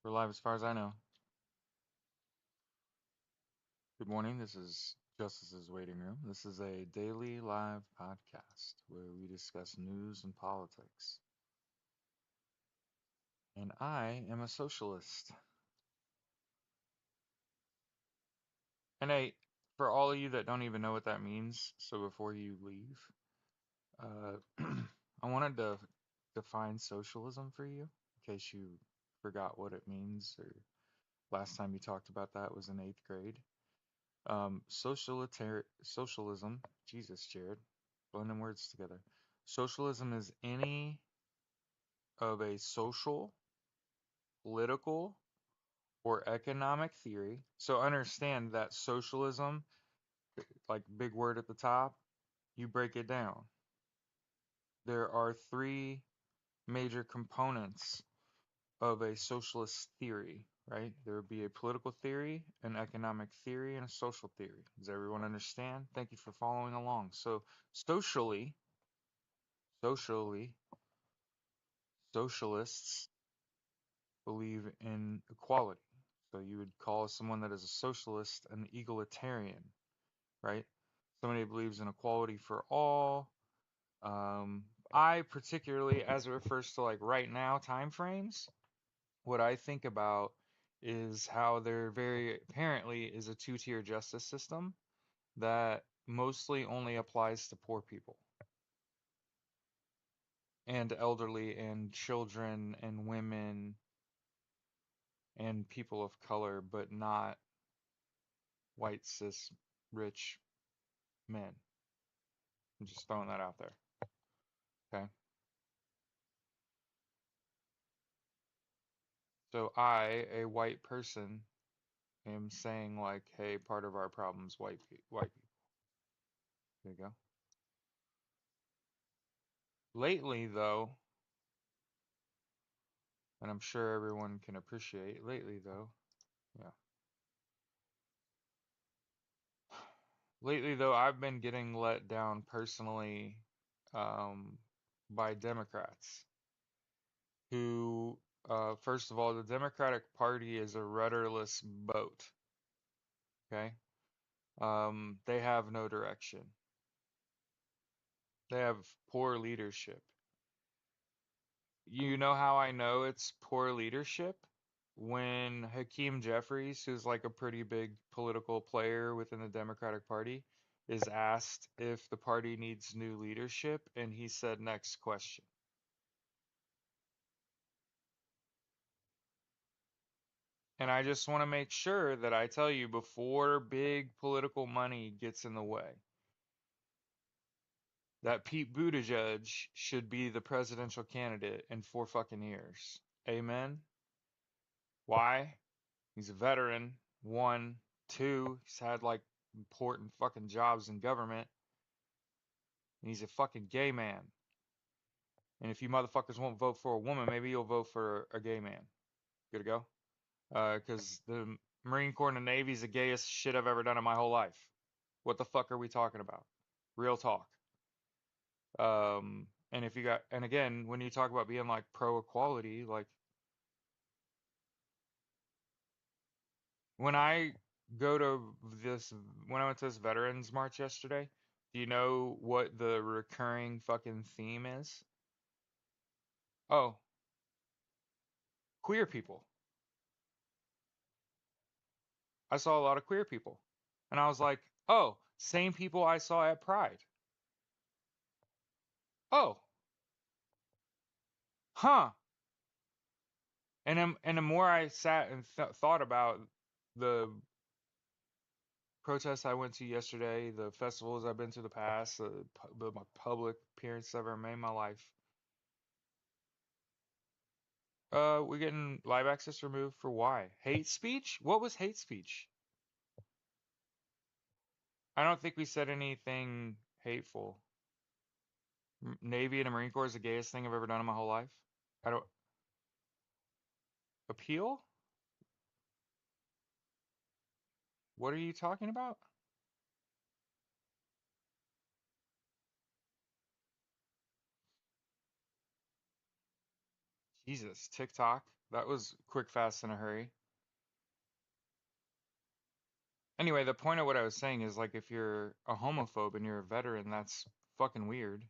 We're live as far as I know. Good morning. This is Justice's Waiting Room. This is a daily live podcast where we discuss news and politics. And I am a socialist. And for all of you that don't even know what that means, so before you leave, I wanted to define socialism for you in case you forgot what it means or last time you talked about that was in eighth grade. Socialism, Jesus, Jared, blending words together. Socialism is any of a social, political, or economic theory. So understand that socialism, like big word at the top, you break it down. There are three major components of a socialist theory, right? There would be a political theory, an economic theory, and a social theory. Does everyone understand? Thank you for following along. So socially, socially, socialists believe in equality. So you would call someone that is a socialist an egalitarian, right? Somebody who believes in equality for all. Um, I particularly, as it refers to like right now time frames, what I think about is how there very apparently is a two-tier justice system that mostly only applies to poor people and elderly and children and women and people of color, but not white cis rich men. I'm just throwing that out there. Okay. So I, a white person, am saying like, hey, part of our problem is white people. There you go. Lately, though, and I'm sure everyone can appreciate, lately, though, yeah. Lately, though, I've been getting let down personally um, by Democrats who, first of all, the Democratic Party is a rudderless boat. Okay. They have no direction. They have poor leadership. You know how I know it's poor leadership? When Hakeem Jeffries, who's like a pretty big political player within the Democratic Party, is asked if the party needs new leadership, and he said, next question. And I just want to make sure that I tell you before big political money gets in the way that Pete Buttigieg should be the presidential candidate in 4 fucking years. Amen? Why? He's a veteran. One. Two, he's had like important fucking jobs in government. And he's a fucking gay man. And if you motherfuckers won't vote for a woman, maybe you'll vote for a gay man. Good to go? Because the Marine Corps and the Navy is the gayest shit I've ever done in my whole life. What the fuck are we talking about? Real talk. And if you got, and again, when you talk about being like pro equality, like when I go to this, when I went to this Veterans March yesterday, do you know what the recurring fucking theme is? Oh, queer people. I saw a lot of queer people. And I was like, oh, same people I saw at Pride. Oh, huh. And the more I sat and thought about the protests I went to yesterday, the festivals I've been to the past, my public appearances I've ever made in my life, we're getting live access removed for why? Hate speech? What was hate speech? I don't think we said anything hateful. Navy and the Marine Corps is the gayest thing I've ever done in my whole life. I don't appeal? What are you talking about? Jesus, TikTok. That was quick, fast, in a hurry. Anyway, the point of what I was saying is like if you're a homophobe and you're a veteran, that's fucking weird.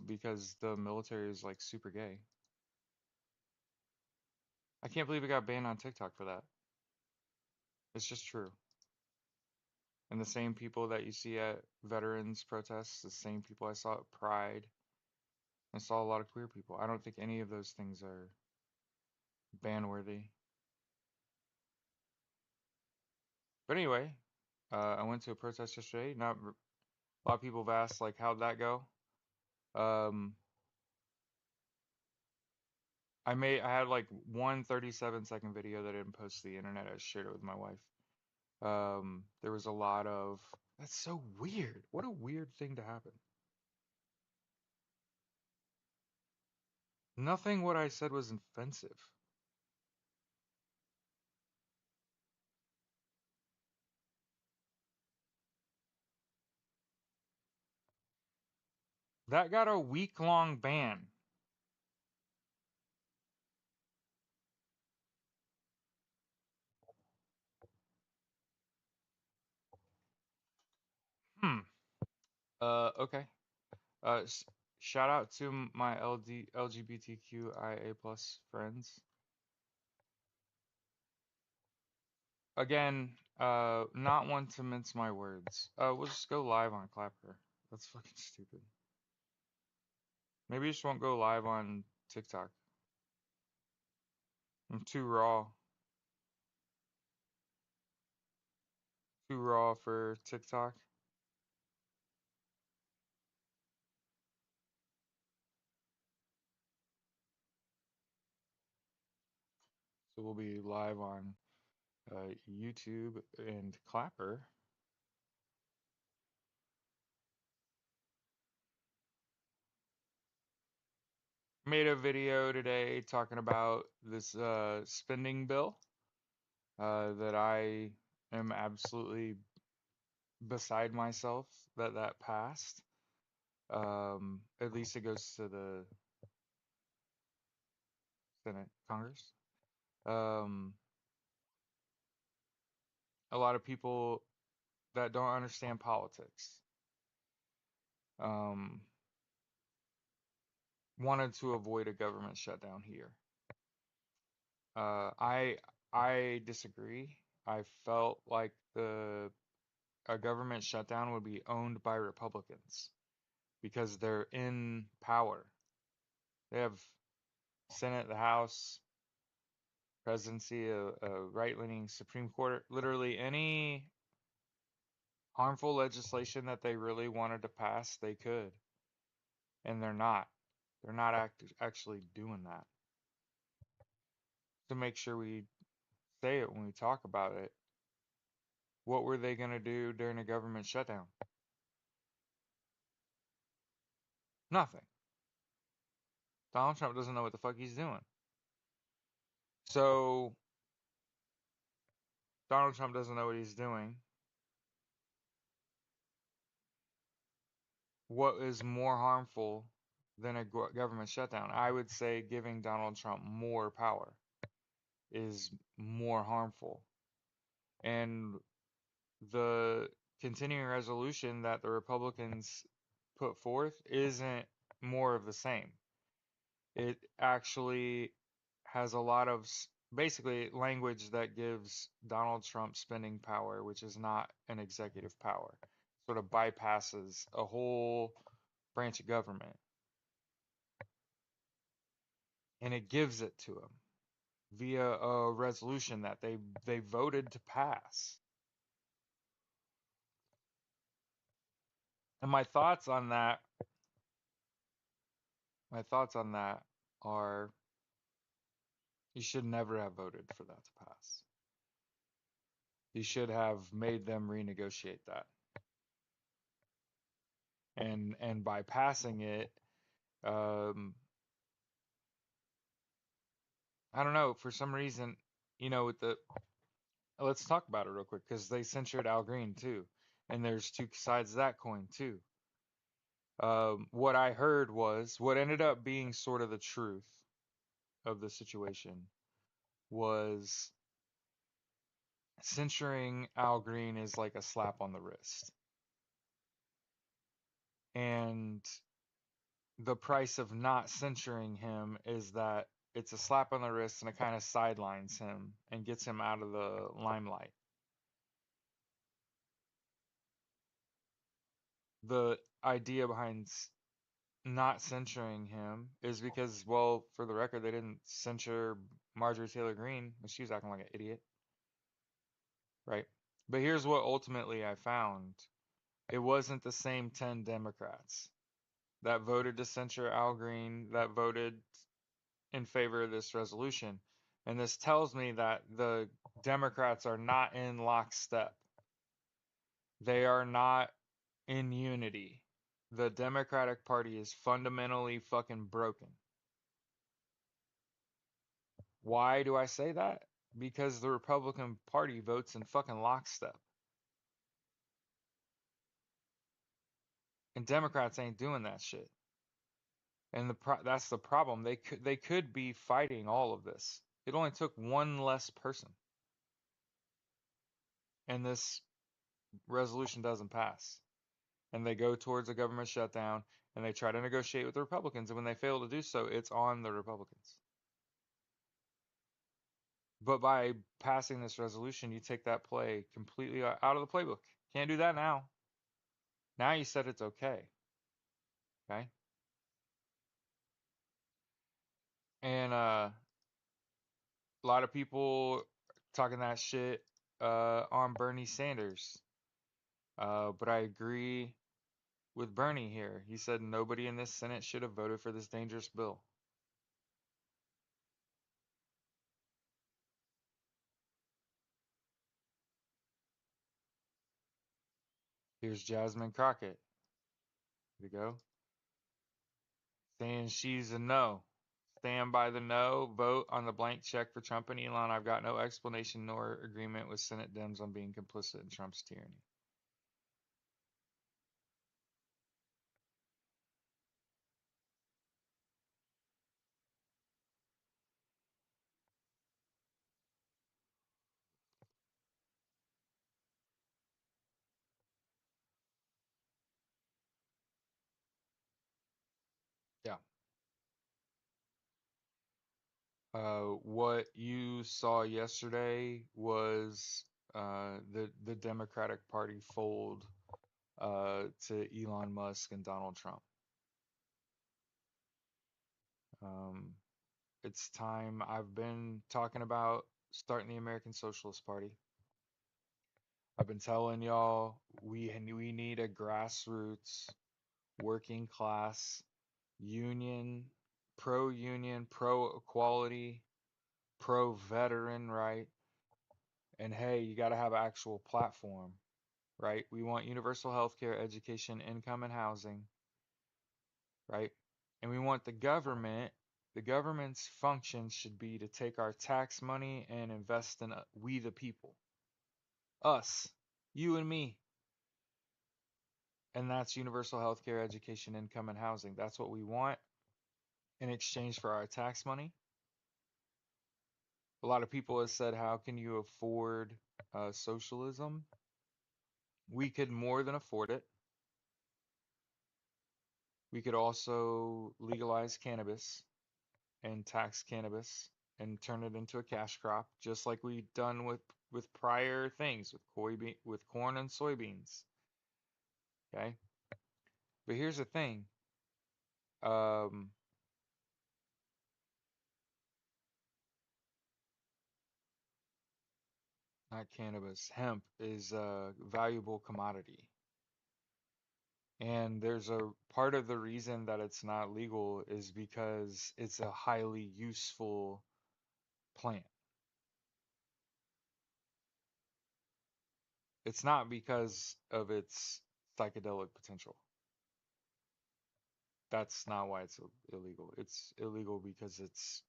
Because the military is like super gay. I can't believe it got banned on TikTok for that. It's just true. And the same people that you see at veterans protests, the same people I saw at Pride. I saw a lot of queer people. I don't think any of those things are ban worthy. But anyway, I went to a protest yesterday. Not a lot of people have asked like how'd that go? Um, I had like one 37-second video that I didn't post to the internet. I shared it with my wife. There was a lot of that's so weird. What a weird thing to happen. Nothing what I said was offensive. That got a week-long ban. Hmm. Okay. Shout out to my LGBTQIA plus friends. Again, not one to mince my words. We'll just go live on Clapper. That's fucking stupid. Maybe you just won't go live on TikTok. I'm too raw. Too raw for TikTok. So we'll be live on YouTube and Clapper. Made a video today talking about this spending bill that I am absolutely beside myself that passed. At least it goes to the Senate, Congress. Um, a lot of people that don't understand politics um, wanted to avoid a government shutdown here. Uh, I I disagree. I felt like the a government shutdown would be owned by Republicans because they're in power. They have Senate, the House, presidency, a right-leaning Supreme Court. Literally any harmful legislation that they really wanted to pass, they could, and they're not. They're not actually doing that. To make sure we say it when we talk about it, what were they going to do during a government shutdown? Nothing. Donald Trump doesn't know what the fuck he's doing. So Donald Trump doesn't know what he's doing. What is more harmful than a government shutdown? I would say giving Donald Trump more power is more harmful. And the continuing resolution that the Republicans put forth isn't more of the same. It actually has a lot of basically language that gives Donald Trump spending power, which is not an executive power. Sort of bypasses a whole branch of government and it gives it to him via a resolution that they voted to pass. And my thoughts on that are you should never have voted for that to pass. You should have made them renegotiate that. And by passing it, um, I don't know, for some reason, with the let's talk about it real quick because they censured Al Green too, and there's two sides of that coin too. What I heard was what ended up being sort of the truth. of the situation was censuring Al Green is like a slap on the wrist. And the price of not censuring him is that it's a slap on the wrist and it kind of sidelines him and gets him out of the limelight. The idea behind not censuring him is because, well, for the record, they didn't censure Marjorie Taylor Greene when she was acting like an idiot, right? But here's what ultimately I found. It wasn't the same 10 Democrats that voted to censure Al Green that voted in favor of this resolution. And this tells me that the Democrats are not in lockstep. They are not in unity. The Democratic Party is fundamentally fucking broken. Why do I say that? Because the Republican Party votes in fucking lockstep. And Democrats ain't doing that shit. And that's the problem. They could be fighting all of this. It only took one less person, and this resolution doesn't pass. And they go towards a government shutdown, and they try to negotiate with the Republicans. And when they fail to do so, it's on the Republicans. But by passing this resolution, you take that play completely out of the playbook. Can't do that now. Now you said it's okay. Okay. And a lot of people talking that shit on Bernie Sanders. But I agree with Bernie here. He said nobody in this Senate should have voted for this dangerous bill. Here's Jasmine Crockett. Here we go. Saying she's a no. Stand by the no. Vote on the blank check for Trump and Elon. I've got no explanation nor agreement with Senate Dems on being complicit in Trump's tyranny. Yeah. What you saw yesterday was the Democratic Party fold to Elon Musk and Donald Trump. Um, it's time. I've been talking about starting the American Socialist Party. I've been telling y'all we need a grassroots working class union, pro equality, pro veteran, right? And hey, you got to have an actual platform, right? We want universal health care, education, income, and housing, right? And we want the government's function should be to take our tax money and invest in we the people, us, you and me. And that's universal health care, education, income, and housing. That's what we want in exchange for our tax money. A lot of people have said, how can you afford socialism? We could more than afford it. We could also legalize cannabis and tax cannabis and turn it into a cash crop, just like we've done with prior things with corn and soybeans. Okay, but here's the thing. Um, Not cannabis. Hemp is a valuable commodity. And there's a part of the reason that it's not legal is because it's a highly useful plant. It's not because of its psychedelic potential. That's not why it's illegal. It's illegal because it's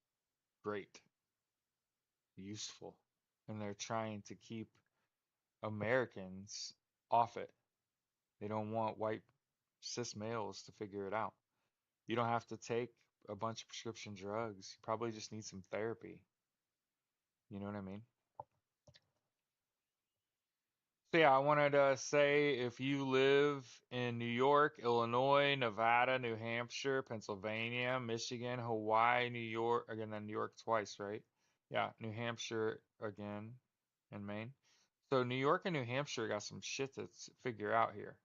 great, useful, and they're trying to keep Americans off it. They don't want white cis males to figure it out. You don't have to take a bunch of prescription drugs. You probably just need some therapy. You know what I mean? So yeah, I wanted to say if you live in New York, Illinois, Nevada, New Hampshire, Pennsylvania, Michigan, Hawaii, New York, again, then New York twice, right? Yeah, New Hampshire again, and Maine. So New York and New Hampshire got some shit to figure out here,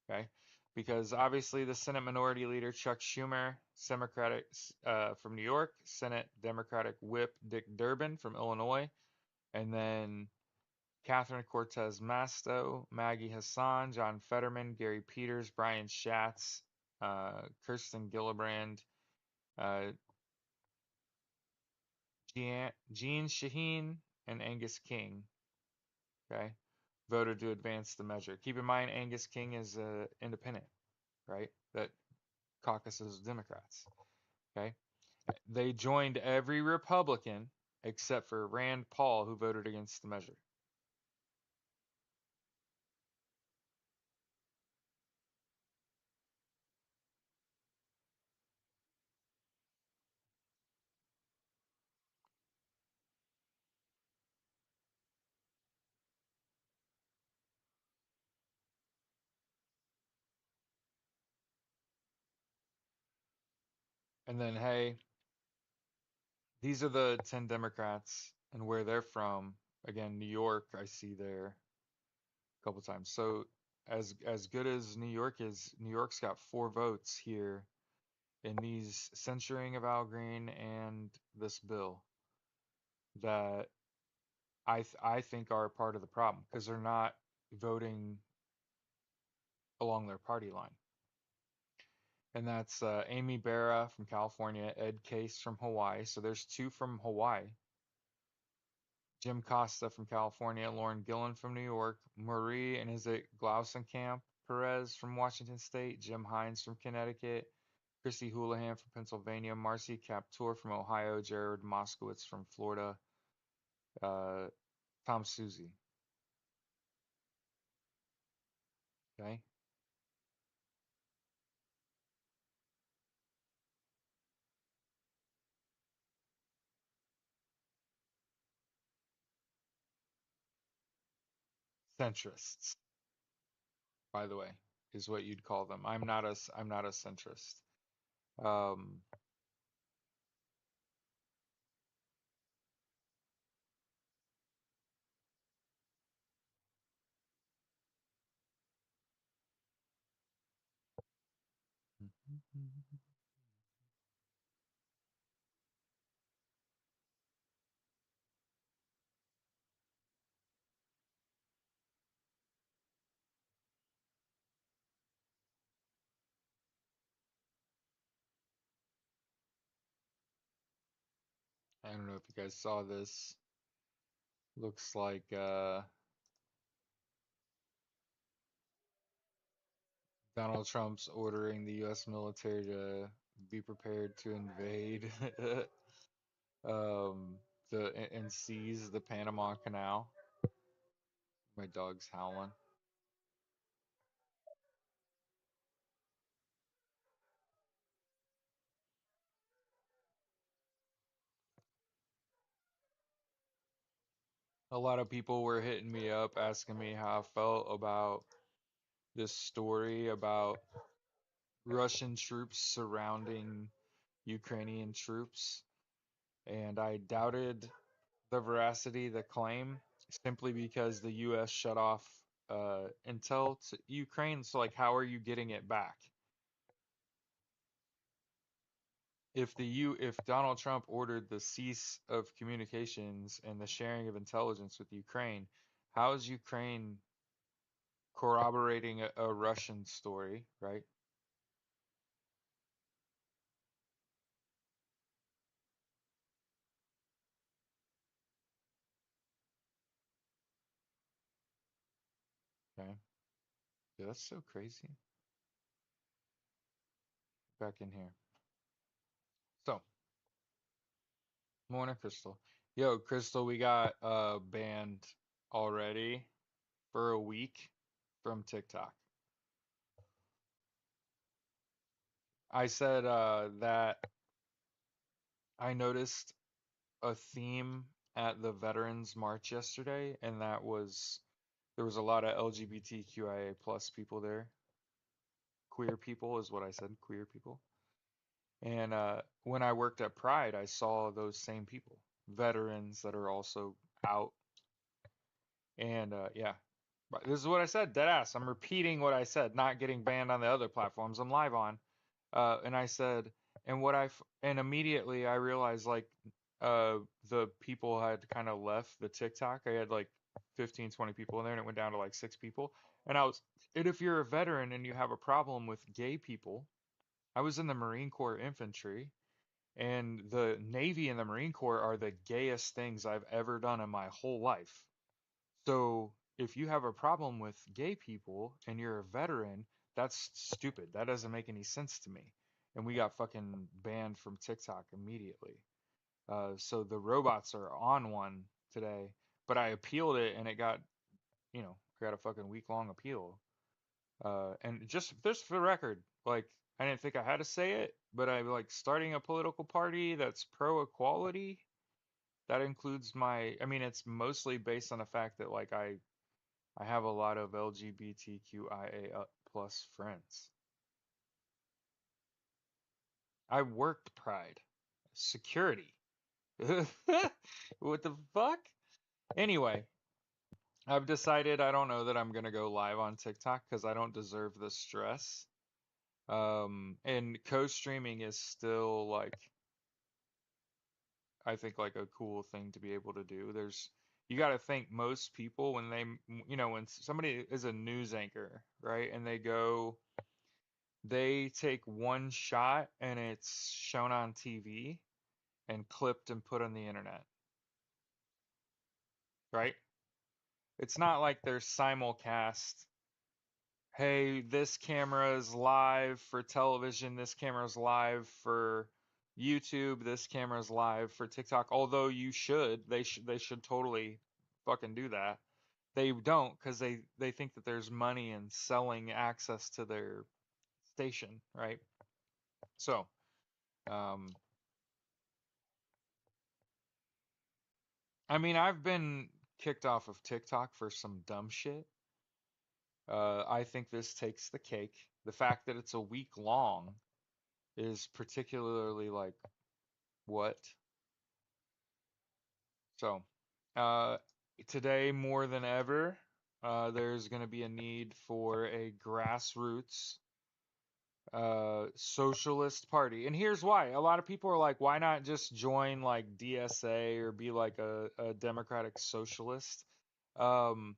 okay? Because obviously the Senate Minority Leader Chuck Schumer, Democratic from New York, Senate Democratic Whip Dick Durbin from Illinois, and then Catherine Cortez Masto, Maggie Hassan, John Fetterman, Gary Peters, Brian Schatz, Kirsten Gillibrand, uh, Jean Shaheen, and Angus King, okay, voted to advance the measure. Keep in mind, Angus King is independent, right? That caucuses Democrats, okay? They joined every Republican except for Rand Paul, who voted against the measure. And then, hey, these are the 10 Democrats and where they're from. Again, New York, I see there a couple times. So as good as New York is, New York's got 4 votes here in these censuring of Al Green and this bill that I think are a part of the problem because they're not voting along their party line. And that's Amy Barra from California, Ed Case from Hawaii. So there's 2 from Hawaii. Jim Costa from California, Lauren Gillen from New York, Marie and is it Glausenkamp Perez from Washington State, Jim Hines from Connecticut, Christy Houlihan from Pennsylvania, Marcy Kaptur from Ohio, Jared Moskowitz from Florida, uh, Tom Suzy. Okay, centrists, by the way, is what you'd call them. I'm not a centrist. Um, I don't know if you guys saw this. Looks like Donald Trump's ordering the U.S. military to be prepared to invade um, and seize the Panama Canal. My dog's howling. A lot of people were hitting me up asking me how I felt about this story about Russian troops surrounding Ukrainian troops, and I doubted the veracity of the claim simply because the U.S. shut off intel to Ukraine. So, like, how are you getting it back? If Donald Trump ordered the cease of communications and the sharing of intelligence with Ukraine, how is Ukraine corroborating a Russian story, right? Okay. Yeah, that's so crazy. Back in here. So, morning, Crystal. Yo, Crystal, we got banned already for a week from TikTok. I said that I noticed a theme at the Veterans March yesterday, and that was there was a lot of LGBTQIA plus people there. Queer people is what I said, queer people. And when I worked at Pride, I saw those same people, veterans that are also out. And yeah, but this is what I said, dead ass. I'm repeating what I said, not getting banned on the other platforms I'm live on. And I said, and immediately I realized like uh, the people had kind of left the TikTok. I had like 15, 20 people in there, and it went down to like 6 people. And and if you're a veteran and you have a problem with gay people, I was in the Marine Corps infantry, and the Navy and the Marine Corps are the gayest things I've ever done in my whole life. So if you have a problem with gay people and you're a veteran, that's stupid. That doesn't make any sense to me. And we got fucking banned from TikTok immediately. So the robots are on one today, but I appealed it and it got, I got a fucking week long appeal. And just for the record, like I didn't think I had to say it, but I like starting a political party that's pro equality. That includes I mean, it's mostly based on the fact that like I have a lot of LGBTQIA plus friends. I worked Pride. Security. What the fuck? Anyway, I've decided I don't know that I'm gonna go live on TikTok because I don't deserve the stress. And co-streaming is still like I think like a cool thing to be able to do. You got to think most people when when somebody is a news anchor, right? And they take one shot and it's shown on TV and clipped and put on the internet, right? It's not like they're simulcast. Hey, this camera is live for television, this camera is live for YouTube, this camera is live for TikTok. Although they should totally fucking do that. They don't because they think that there's money in selling access to their station, right? So, um, I mean, I've been kicked off of TikTok for some dumb shit. I think this takes the cake. The fact that it's a week long is particularly like what? So, uh, today more than ever, there's going to be a need for a grassroots socialist party. And here's why. A lot of people are like, why not just join like DSA or be like a democratic socialist? Um,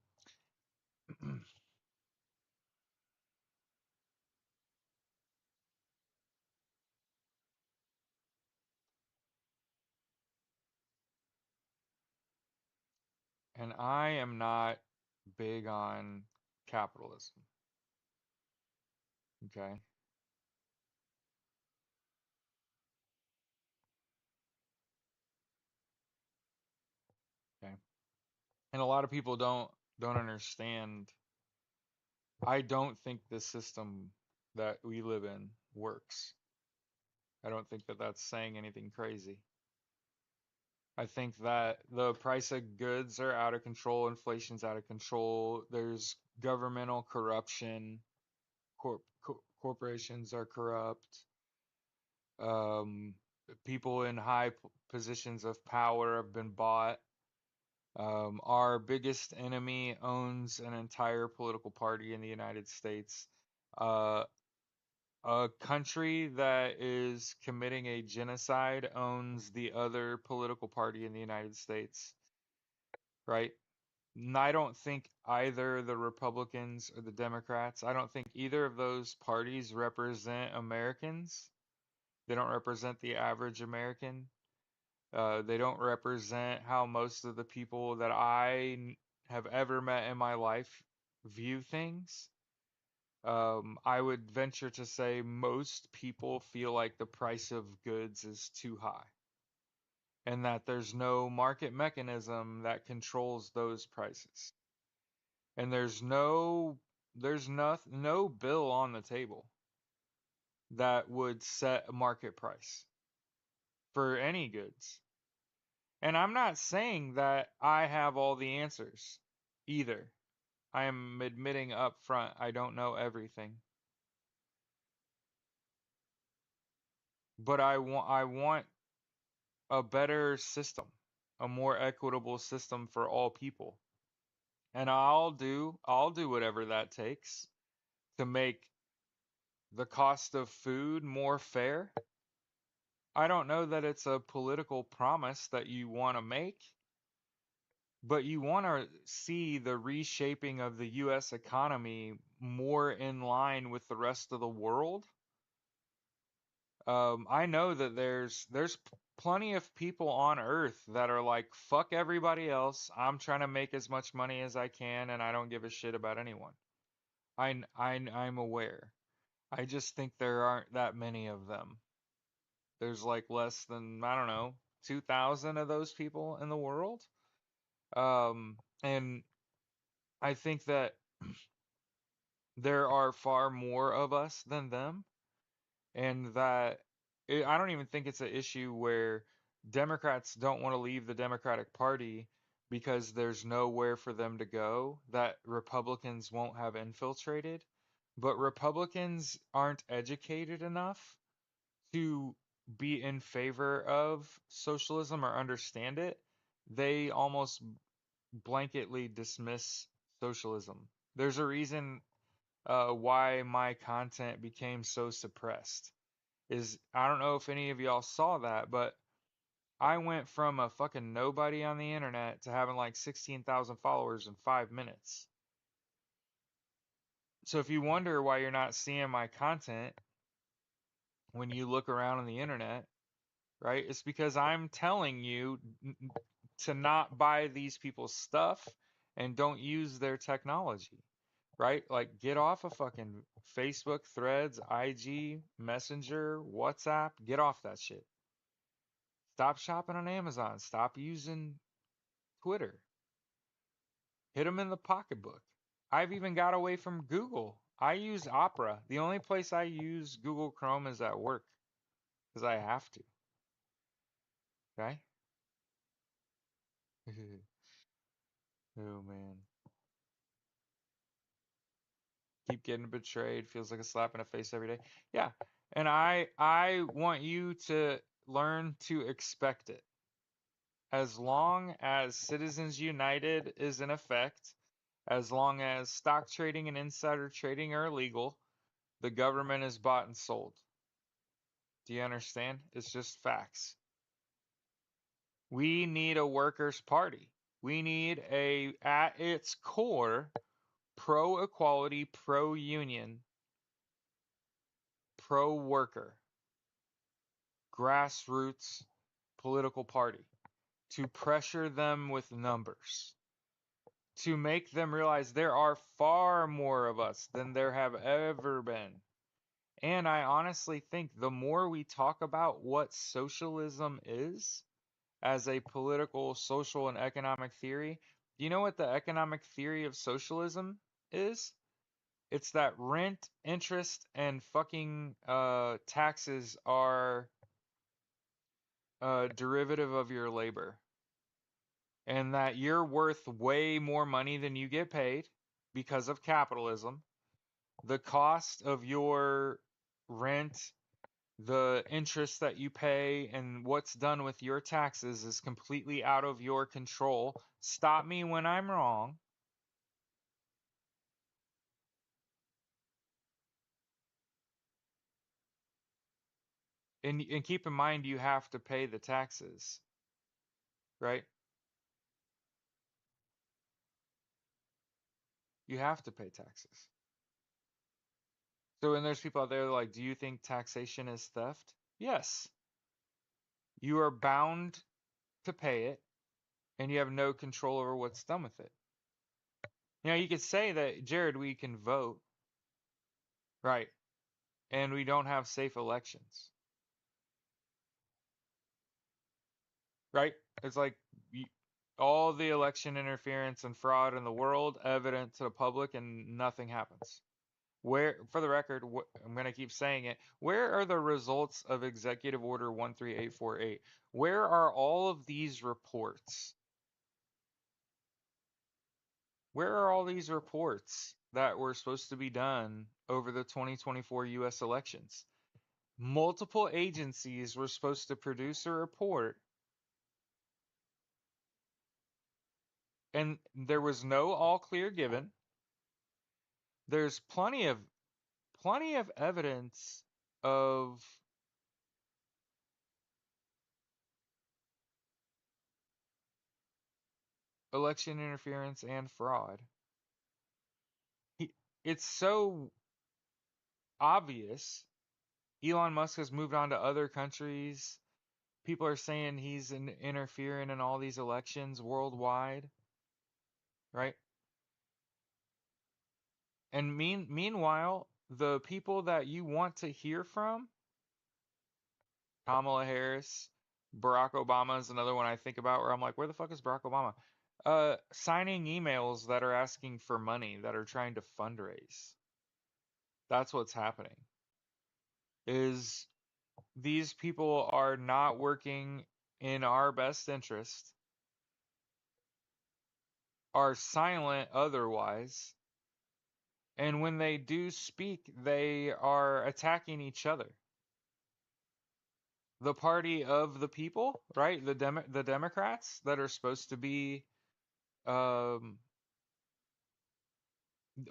and I am not big on capitalism. Okay. Okay. And a lot of people don't understand. I don't think the system that we live in works. I don't think that that's saying anything crazy. I think that the price of goods are out of control, inflation's out of control, there's governmental corruption, corporations are corrupt, um, people in positions of power have been bought. Our biggest enemy owns an entire political party in the United States. Uh, a country that is committing a genocide owns the other political party in the United States, right? And I don't think either the Republicans or the Democrats, I don't think either of those parties represent Americans. They don't represent the average American. They don't represent how most of the people that have ever met in my life view things. I would venture to say most people feel like the price of goods is too high and that there's no market mechanism that controls those prices. And there's no bill on the table that would set a market price. for any goods. And I'm not saying that I have all the answers either. I am admitting up front I don't know everything. But I want a better system, a more equitable system for all people. And I'll do whatever that takes to make the cost of food more fair. I don't know that it's a political promise that you want to make, but you want to see the reshaping of the US economy more in line with the rest of the world. I know that there's plenty of people on Earth that are like, fuck everybody else. I'm trying to make as much money as I can, and I don't give a shit about anyone. I'm aware. I just think there aren't that many of them. There's like less than, I don't know, 2,000 of those people in the world. And I think that there are far more of us than them, and that I don't even think it's an issue where Democrats don't want to leave the Democratic Party because there's nowhere for them to go that Republicans won't have infiltrated. But Republicans aren't educated enough to be in favor of socialism or understand it. They almost blanketly dismiss socialism. There's a reason why my content became so suppressed. Is I don't know if any of y'all saw that, but I went from a fucking nobody on the internet to having like 16,000 followers in 5 minutes. So if you wonder why you're not seeing my content when you look around on the internet, right? It's because I'm telling you to not buy these people's stuff and don't use their technology, right? Like, get off of fucking Facebook, Threads, IG, Messenger, WhatsApp. Get off that shit. Stop shopping on Amazon. Stop using Twitter. Hit them in the pocketbook. I've even got away from Google. I use Opera. The only place I use Google Chrome is at work because I have to. Okay? Oh man. Keep getting betrayed. Feels like a slap in the face every day. Yeah. And I want you to learn to expect it. As long as Citizens United is in effect, as long as stock trading and insider trading are illegal, the government is bought and sold. Do you understand? It's just facts. We need a workers' party. We need at its core, pro equality, pro union, pro worker, grassroots political party to pressure them with numbers, to make them realize there are far more of us than there have ever been. And I honestly think the more we talk about what socialism is as a political, social, and economic theory, do you know what the economic theory of socialism is? It's that rent, interest, and fucking taxes are a derivative of your labor, and that you're worth way more money than you get paid because of capitalism. The cost of your rent, the interest that you pay, and what's done with your taxes is completely out of your control. Stop me when I'm wrong. And keep in mind you have to pay the taxes, right? You have to pay taxes. So when there's people out there like, do you think taxation is theft? Yes. You are bound to pay it, and you have no control over what's done with it. You could say that, Jared, we can vote, right? And we don't have safe elections, right? It's like all the election interference and fraud in the world evident to the public, and nothing happens. Where, for the record, I'm going to keep saying it. Where are the results of Executive Order 13848? Where are all of these reports? Where are all these reports that were supposed to be done over the 2024 US elections? Multiple agencies were supposed to produce a report, and there was no all clear given. There's plenty of evidence of election interference and fraud. He, it's so obvious. Elon Musk has moved on to other countries. People are saying he's interfering in all these elections worldwide, right? And meanwhile, the people that you want to hear from, Kamala Harris, Barack Obama is another one I think about where I'm like, where the fuck is Barack Obama? Signing emails that are asking for money, that are trying to fundraise. That's what's happening. Is these people are not working in our best interest, are silent otherwise, and when they do speak, they are attacking each other. The party of the people, right? The Democrats that are supposed to be, um,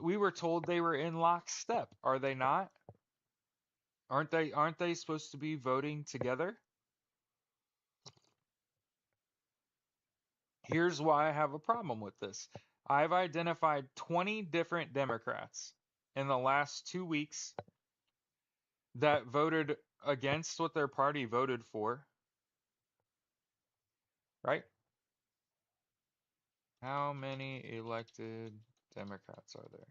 we were told they were in lockstep. Are they not? Aren't they supposed to be voting together? Here's why I have a problem with this. I've identified 20 different Democrats in the last 2 weeks that voted against what their party voted for, right? How many elected Democrats are there?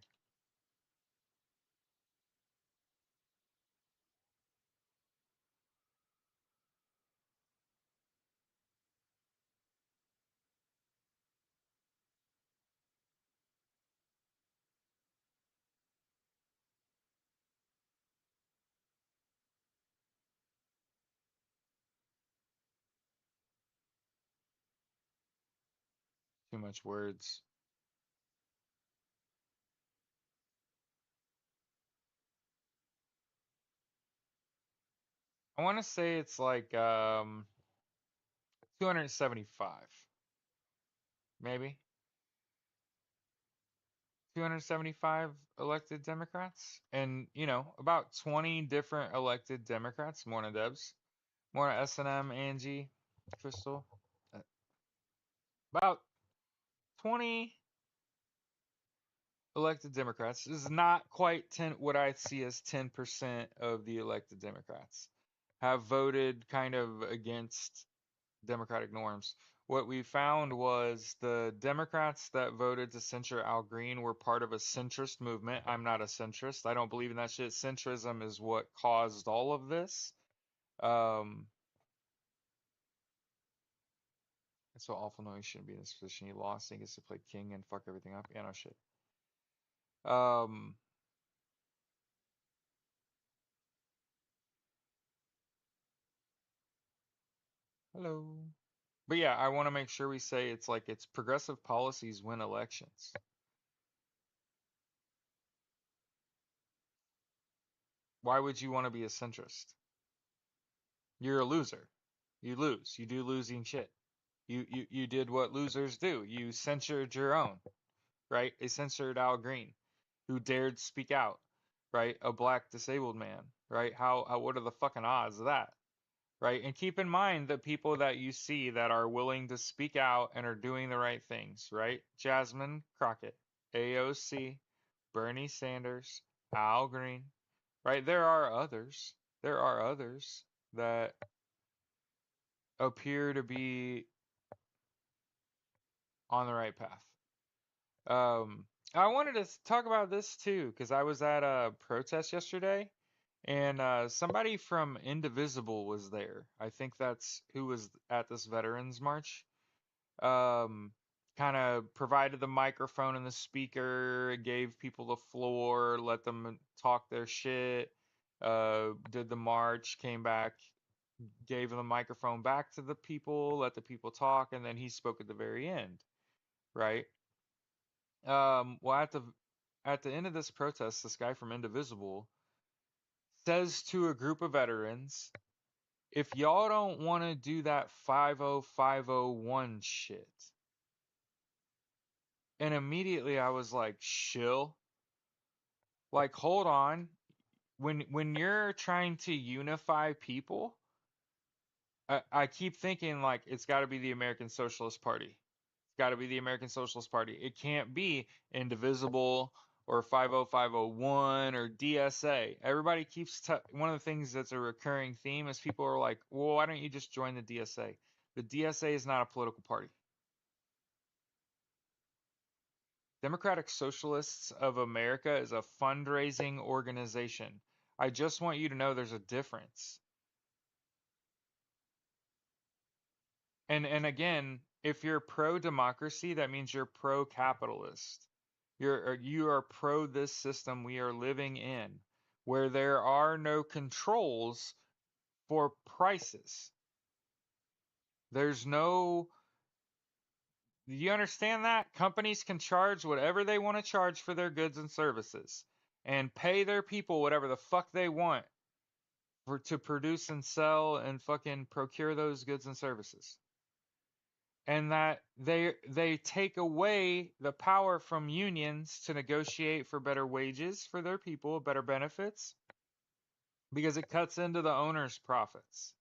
Too much words. I want to say it's like 275, maybe. 275 elected Democrats, and about 20 different elected Democrats. Morning, Debs. Morning, S&M, Angie, Crystal. Uh, About 20 elected Democrats. This is not quite 10, what I see as 10% of the elected Democrats have voted kind of against Democratic norms. What we found was the Democrats that voted to censure Al Green were part of a centrist movement. I'm not a centrist. I don't believe in that shit. Centrism is what caused all of this. Um, it's so awful. No, he shouldn't be in this position. He lost. He gets to play king and fuck everything up. Yeah, no shit. Um, hello. But yeah, I want to make sure we say it's like it's progressive policies win elections. Why would you want to be a centrist? You're a loser. You lose. You do losing shit. You did what losers do. You censored your own, right? They censored Al Green, who dared speak out, right? A black disabled man, right? How what are the fucking odds of that? Right? And keep in mind the people that you see that are willing to speak out and are doing the right things, right? Jasmine Crockett, AOC, Bernie Sanders, Al Green, right? There are others. There are others that appear to be on the right path. Um, I wanted to talk about this too because I was at a protest yesterday, and somebody from Indivisible was there. I think that's who was at this Veterans March. Um, kind of provided the microphone and the speaker, gave people the floor, let them talk their shit, did the march, came back, gave the microphone back to the people, let the people talk, and then he spoke at the very end, right? Well, at the end of this protest, this guy from Indivisible says to a group of veterans, if y'all don't want to do that 50501 shit, and immediately I was like, shill, like, hold on. When you're trying to unify people, I keep thinking like it's got to be the American Socialist Party. It's got to be the American Socialist Party. It can't be Indivisible or 50501 or DSA. Everybody keeps one of the things that's a recurring theme is people are like, well, why don't you just join the DSA? The DSA is not a political party. Democratic Socialists of America is a fundraising organization. I just want you to know there's a difference. And again, if you're pro-democracy, that means you're pro-capitalist. You are pro this system we are living in, where there are no controls for prices. There's no, you understand that? Companies can charge whatever they want to charge for their goods and services and pay their people whatever the fuck they want for to produce and sell and fucking procure those goods and services. And that they take away the power from unions to negotiate for better wages for their people, better benefits, because it cuts into the owner's profits.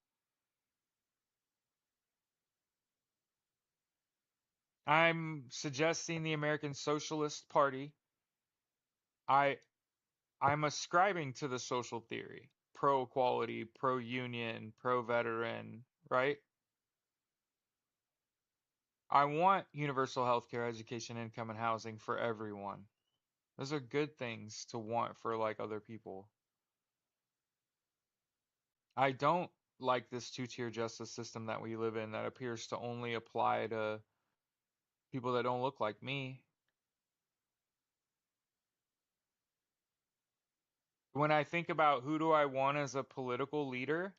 I'm suggesting the American Socialist Party. I I'm ascribing to the social theory, pro equality, pro union, pro veteran, right? I want universal health care, education, income, and housing for everyone. Those are good things to want for like other people. I don't like this two-tier justice system that we live in that appears to only apply to people that don't look like me. When I think about who do I want as a political leader,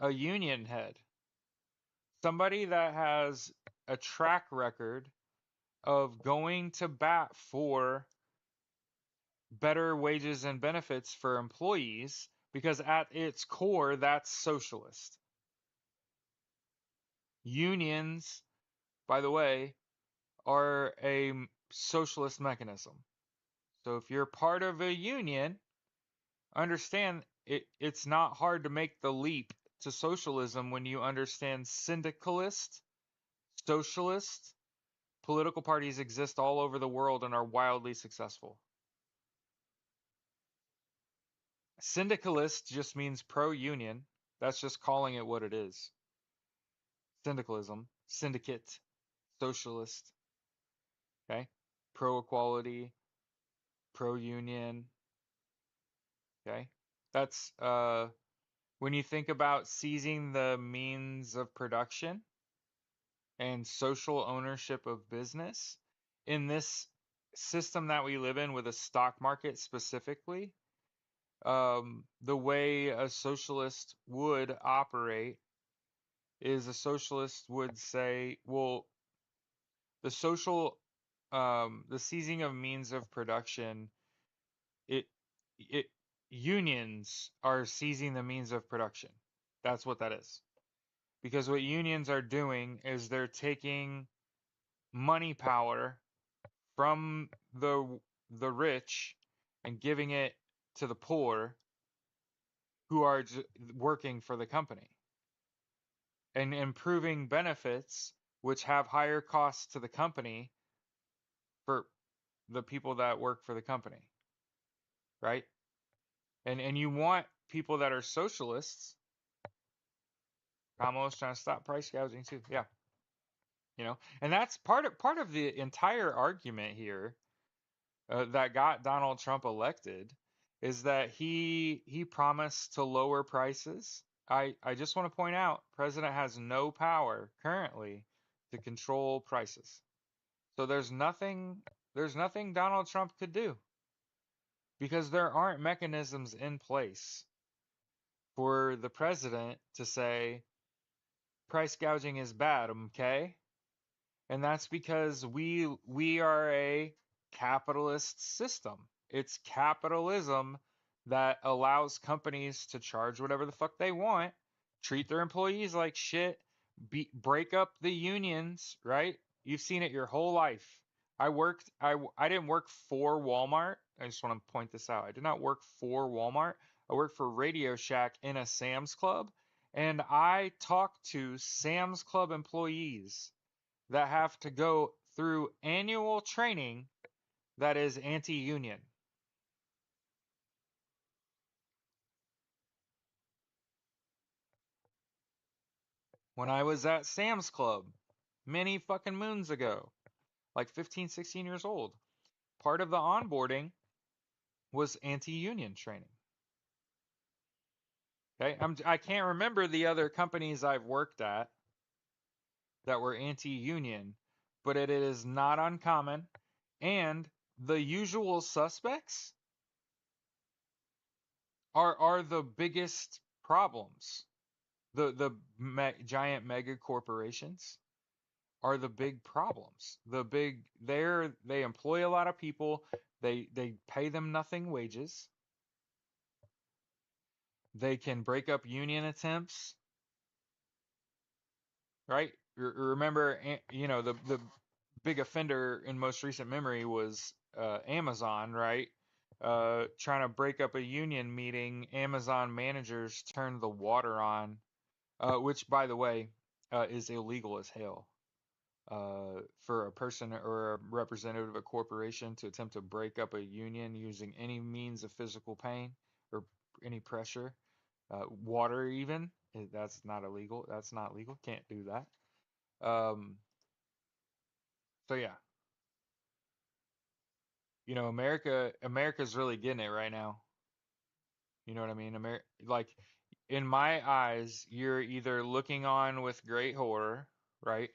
a union head, somebody that has a track record of going to bat for better wages and benefits for employees, because at its core, that's socialist. Unions, by the way, are a socialist mechanism. So if you're part of a union, understand it's not hard to make the leap to socialism when you understand syndicalist, socialist, political parties exist all over the world and are wildly successful. Syndicalist just means pro-union. That's just calling it what it is. Syndicalism, syndicate, socialist, okay? Pro-equality, pro-union, okay? That's when you think about seizing the means of production and social ownership of business in this system that we live in with a stock market specifically, the way a socialist would operate is a socialist would say, well, the social, the seizing of means of production, it, it, unions are seizing the means of production. That's what that is. Because what unions are doing is they're taking money power from the rich and giving it to the poor who are working for the company and improving benefits which have higher costs to the company for the people that work for the company, right? And you want people that are socialists. Kamala's trying to stop price gouging too. Yeah, and that's part of the entire argument here that got Donald Trump elected is that he promised to lower prices. I just want to point out, President has no power currently to control prices. So there's nothing Donald Trump could do because there aren't mechanisms in place for the president to say price gouging is bad, okay? And that's because we are a capitalist system. It's capitalism that allows companies to charge whatever the fuck they want, treat their employees like shit, break up the unions, right? You've seen it your whole life. I didn't work for Walmart. I just want to point this out. I did not work for Walmart. I worked for Radio Shack in a Sam's Club, and I talked to Sam's Club employees that have to go through annual training that is anti-union. When I was at Sam's Club many fucking moons ago, like 15, 16 years old, part of the onboarding was anti-union training. Okay, I can't remember the other companies I've worked at that were anti-union, but it is not uncommon. And the usual suspects are the biggest problems. The giant mega corporations are the big problems. They employ a lot of people. They pay them nothing wages. They can break up union attempts, right? Remember, the big offender in most recent memory was Amazon, right? Trying to break up a union meeting. Amazon managers turned the water on, which, by the way, is illegal as hell. For a person or a representative of a corporation to attempt to break up a union using any means of physical pain or any pressure, water even, that's not illegal. That's not legal. Can't do that. So yeah, America's really getting it right now. You know what I mean? Like in my eyes, you're either looking on with great horror, right?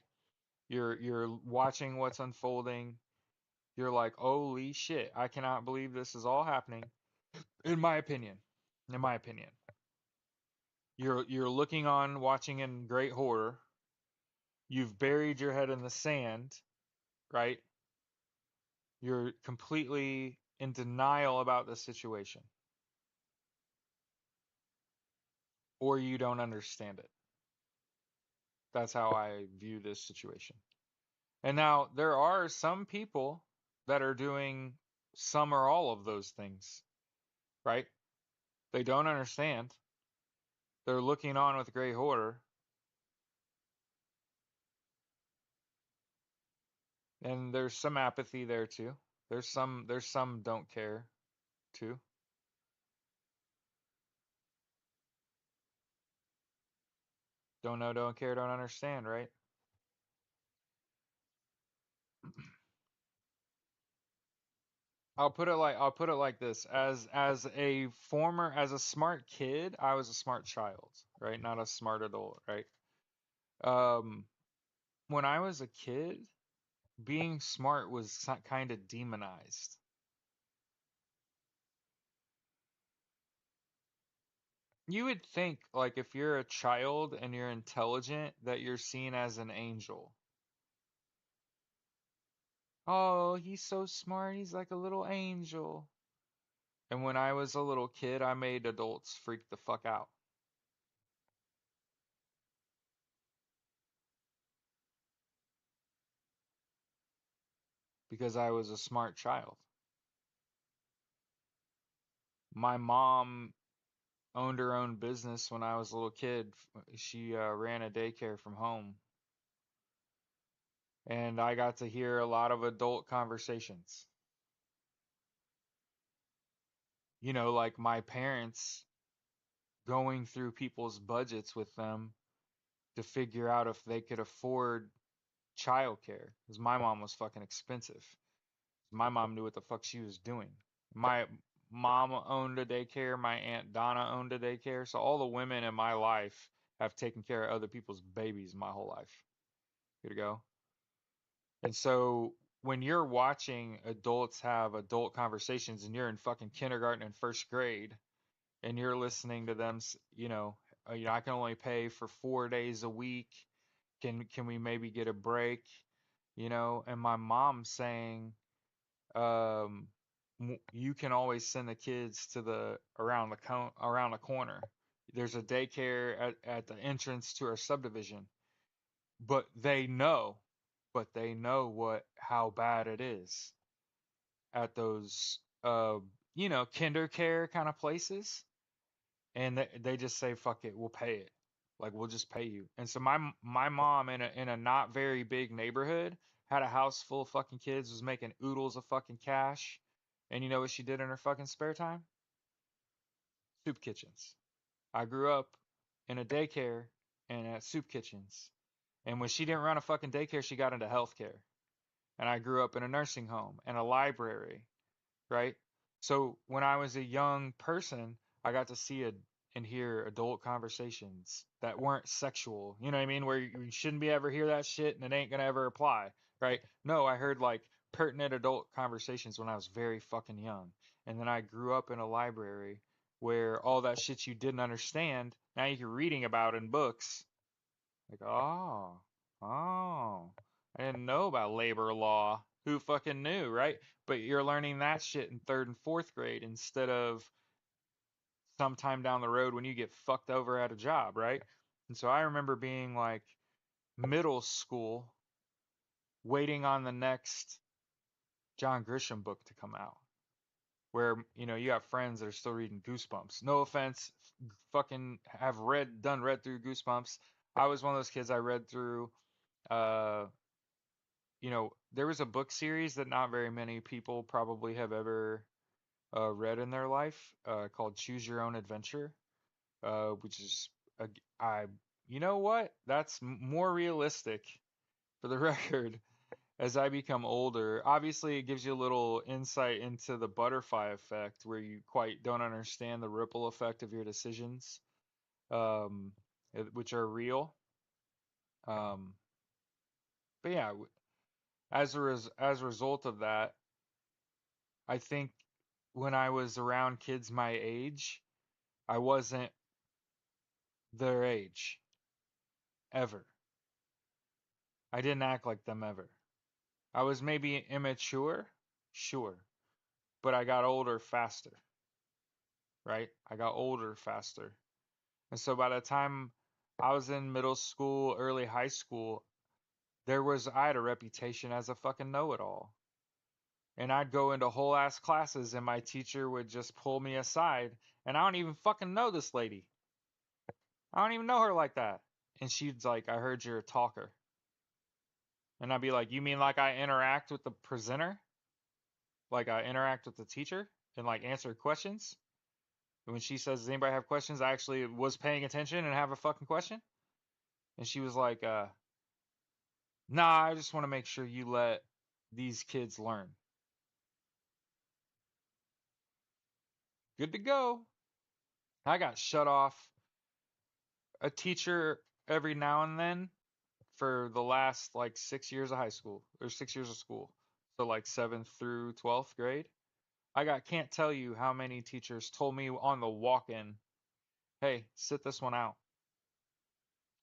You're watching what's unfolding. You're like, holy shit, I cannot believe this is all happening. In my opinion, in my opinion, you're looking on, watching in great horror. You've buried your head in the sand, right? You're completely in denial about the situation, or you don't understand it. That's how I view this situation. And now there are some people that are doing some or all of those things, right? They don't understand. They're looking on with great horror. And there's some apathy there too. There's some don't care too. Don't know, don't care, don't understand, right? I'll put it like this. As a smart kid, I was a smart child, right? Not a smart adult, right? Um when I was a kid, being smart was kind of demonized. You would think like if you're a child and you're intelligent that you're seen as an angel. Oh, he's so smart. He's like a little angel. And when I was a little kid, I made adults freak the fuck out because I was a smart child. My mom owned her own business when I was a little kid. She ran a daycare from home. And I got to hear a lot of adult conversations. Like my parents going through people's budgets with them to figure out if they could afford childcare. Because my mom was fucking expensive. My mom knew what the fuck she was doing. My mom owned a daycare. My aunt Donna owned a daycare. So all the women in my life have taken care of other people's babies my whole life. Here to go. And so when you're watching adults have adult conversations and you're in fucking kindergarten and first grade and you're listening to them, I can only pay for 4 days a week. Can we maybe get a break? And my mom saying, um, you can always send the kids to the around the corner. There's a daycare at the entrance to our subdivision, but they know what how bad it is at those kinder care kind of places, and they just say fuck it, we'll pay it, like we'll just pay you. And so my mom in a not very big neighborhood had a house full of fucking kids, was making oodles of fucking cash, and you know what she did in her fucking spare time? Soup kitchens. I grew up in a daycare and at soup kitchens, and when she didn't run a fucking daycare, she got into healthcare. And I grew up in a nursing home and a library, right? So when I was a young person, I got to see and hear adult conversations that weren't sexual. You know what I mean? Where you shouldn't be ever hear that shit and it ain't gonna ever apply, right? No, I heard like pertinent adult conversations when I was very fucking young. And then I grew up in a library where all that shit you didn't understand, now you're reading about in books. Like, oh, I didn't know about labor law. Who fucking knew, right? But you're learning that shit in third and fourth grade instead of sometime down the road when you get fucked over at a job, right? And so I remember being like middle school waiting on the next John Grisham book to come out. Where, you got friends that are still reading Goosebumps. No offense, fucking have read through Goosebumps. I was one of those kids I read through uh there was a book series that not very many people probably have ever read in their life called Choose Your Own Adventure, which is, I, you know what? That's more realistic for the record as I become older. Obviously, it gives you a little insight into the butterfly effect where you quite don't understand the ripple effect of your decisions, um, which are real. Um, but yeah, as a result of that, I think when I was around kids my age, I wasn't their age ever. I didn't act like them ever. I was maybe immature, sure, but I got older faster, right? I got older faster. And so by the time I was in middle school, early high school, I had a reputation as a fucking know-it-all. And I'd go into whole ass classes and my teacher would just pull me aside and I don't even fucking know this lady. I don't even know her like that. And she's like, I heard you're a talker. And I'd be like, you mean like I interact with the presenter? Like I interact with the teacher and like answer questions? And when she says, does anybody have questions? I actually was paying attention and have a fucking question. And she was like, nah, I just want to make sure you let these kids learn. Good to go. I got shut off a teacher every now and then for the last like 6 years of high school or 6 years of school. So like 7th through 12th grade. Can't tell you how many teachers told me on the walk-in, "Hey, sit this one out.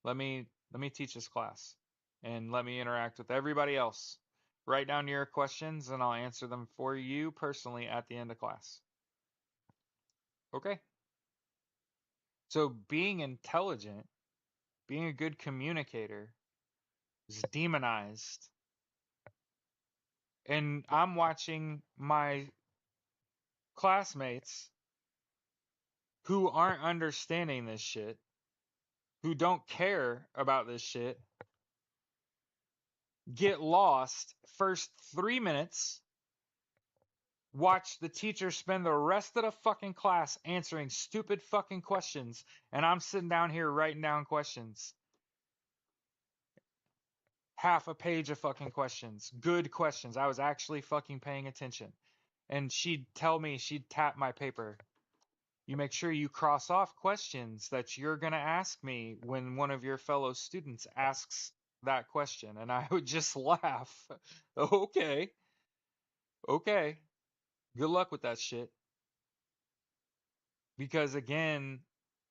Let me teach this class and let me interact with everybody else. Write down your questions and I'll answer them for you personally at the end of class." Okay? So being intelligent, being a good communicator is demonized. And I'm watching my classmates who aren't understanding this shit, who don't care about this shit, get lost first 3 minutes, watch the teacher spend the rest of the fucking class answering stupid fucking questions, and I'm sitting down here writing down questions. Half a page of fucking questions. Good questions. I was actually fucking paying attention. And she'd tap my paper. You make sure you cross off questions that you're going to ask me when one of your fellow students asks that question, and I would just laugh. Okay, okay. Good luck with that shit. Because again,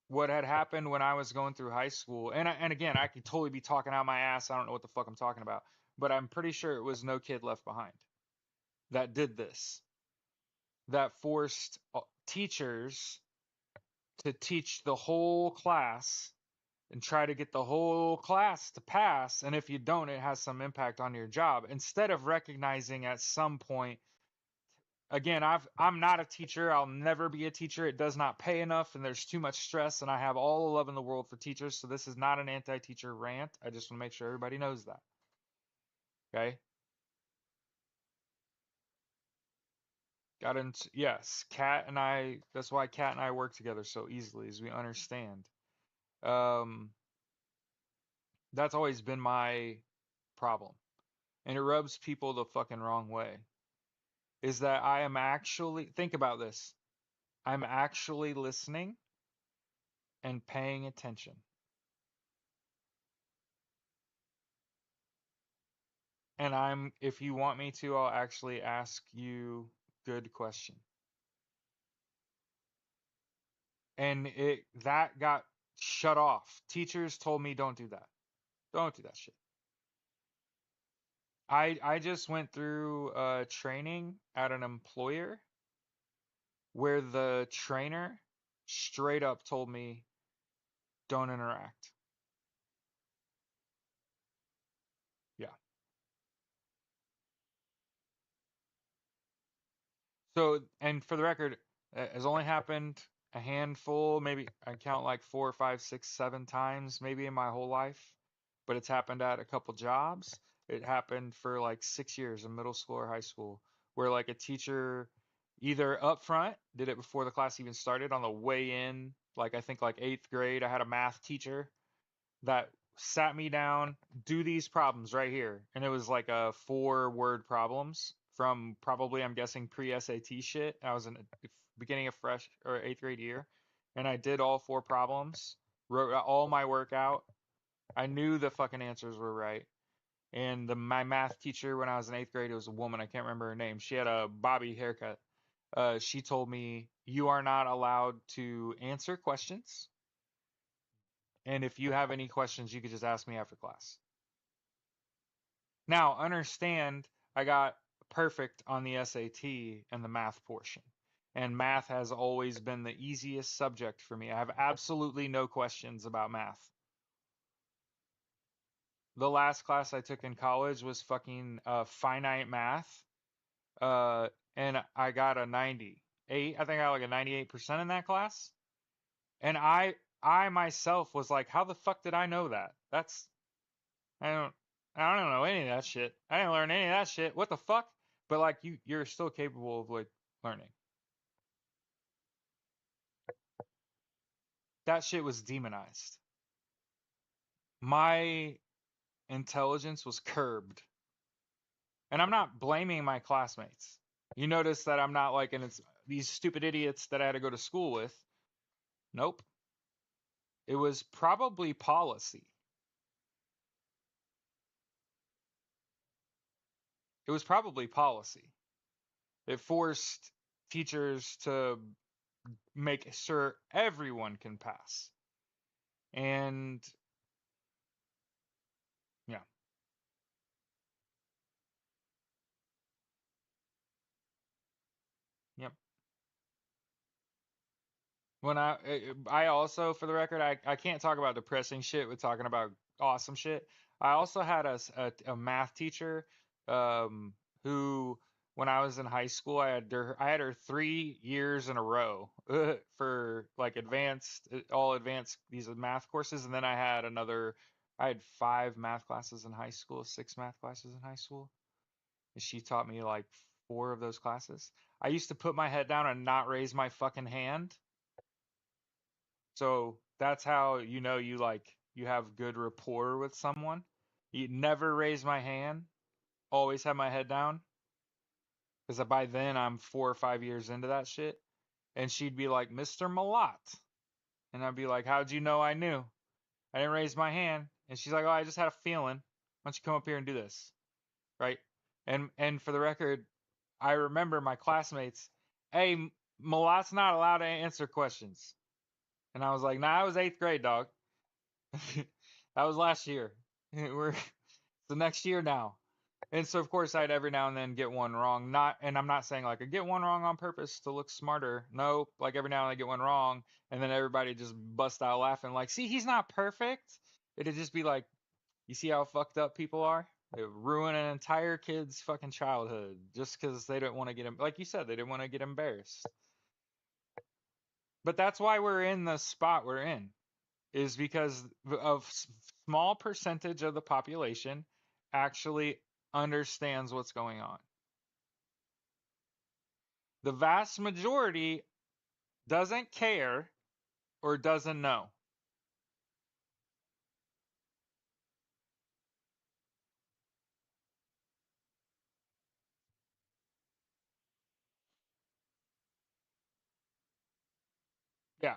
what had happened when I was going through high school, and again, I could totally be talking out my ass. I don't know what the fuck I'm talking about, but I'm pretty sure it was No Kid Left Behind that did this, that forced teachers to teach the whole class and try to get the whole class to pass. And if you don't, it has some impact on your job. Instead of recognizing at some point, again, I'm not a teacher. I'll never be a teacher. It does not pay enough, and there's too much stress. And I have all the love in the world for teachers. So this is not an anti-teacher rant. I just want to make sure everybody knows that. Okay. Got into, yes, Kat and I. That's why Kat and I work together so easily, as we understand. Um, that's always been my problem, and it rubs people the fucking wrong way. Is that I am actually, think about this. I'm actually listening and paying attention. And if you want me to, I'll actually ask you good question. And that got shut off. Teachers told me don't do that. Don't do that shit. I just went through training at an employer where the trainer straight up told me don't interact. Yeah. So, and for the record, it has only happened a handful, maybe I count like 4, 5, 6, 7 times, maybe in my whole life, but it's happened at a couple jobs. It happened for like 6 years in middle school or high school, where like a teacher either up front did it before the class even started on the way in, like I think like eighth grade, I had a math teacher that sat me down, do these problems right here. And it was like a 4 word problems from probably, I'm guessing, pre SAT shit. I was in the beginning of fresh or eighth grade year. And I did all 4 problems, wrote all my work out. I knew the fucking answers were right. And my math teacher when I was in eighth grade, it was a woman. I can't remember her name. She had a bobby haircut. She told me, you are not allowed to answer questions. And if you have any questions, you could just ask me after class. Now, understand, I got perfect on the SAT and the math portion. And math has always been the easiest subject for me. I have absolutely no questions about math. The last class I took in college was fucking finite math. And I got a 98. I think I got like a 98% in that class. And I myself was like, how the fuck did I know that? I don't I don't know any of that shit. I didn't learn any of that shit. What the fuck? But like you're still capable of like learning. That shit was demonized. My intelligence was curbed. And I'm not blaming my classmates. You notice that I'm not like, and it's these stupid idiots that I had to go to school with. Nope. It was probably policy. It was probably policy. It forced teachers to make sure everyone can pass. And yeah, yep. When I also, for the record, I can't talk about depressing shit with talking about awesome shit. I also had a math teacher, um, who when I was in high school, I had her 3 years in a row for like advanced, all advanced these math courses, and then I had 5 math classes in high school, 6 math classes in high school, and she taught me like 4 of those classes. I used to put my head down and not raise my fucking hand. So that's how you know you have good rapport with someone. You never raise my hand, always have my head down, because by then I'm 4 or 5 years into that shit. And she'd be like, Mr. Malat. And I'd be like, how'd you know I knew? I didn't raise my hand. And she's like, oh, I just had a feeling. don't you come up here and do this, right? And for the record, I remember my classmates, hey, Malat's not allowed to answer questions. And I was like, nah, I was eighth grade, dog. That was last year. We're the next year now. And so of course I'd every now and then get one wrong. Not and I'm not saying like I get one wrong on purpose to look smarter. No, like every now and then I get one wrong and then everybody just bust out laughing like, "See, he's not perfect." It'd just be like, "You see how fucked up people are? They ruin an entire kid's fucking childhood just cuz they don't want to get him like you said, they didn't want to get embarrassed." But that's why we're in the spot we're in is because of small percentage of the population actually understands what's going on. The vast majority doesn't care or doesn't know. Yeah.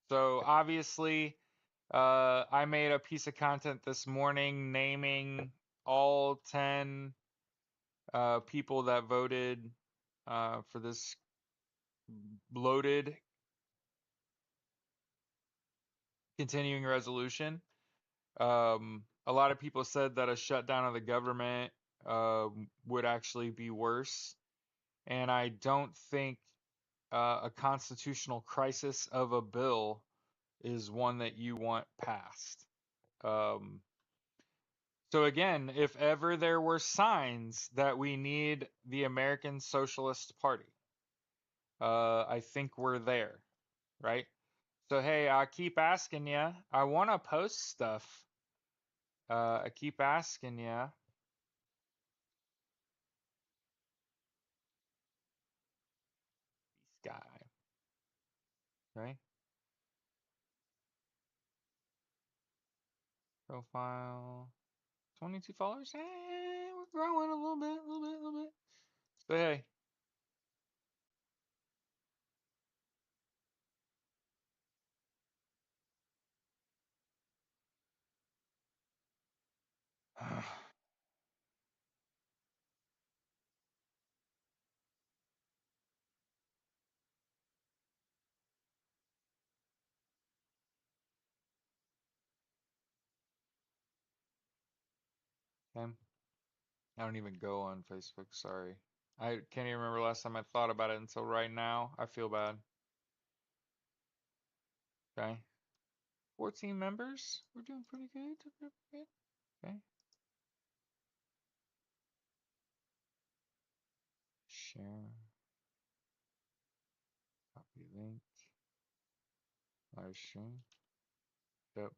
So obviously, I made a piece of content this morning naming all 10 people that voted for this bloated continuing resolution. A lot of people said that a shutdown of the government would actually be worse. And I don't think a constitutional crisis of a bill is one that you want passed. Um, so again, if ever there were signs that we need the American Socialist Party, I think we're there, right? So hey, I keep asking you. I want to post stuff. I keep asking you. This guy, right? Profile. 22 followers. Hey, we're growing a little bit, a little bit, a little bit. So hey, okay. I don't even go on Facebook. Sorry. I can't even remember last time I thought about it until right now. I feel bad. Okay. 14 members. We're doing pretty good. Okay. Share. Copy link. Live stream. Yep.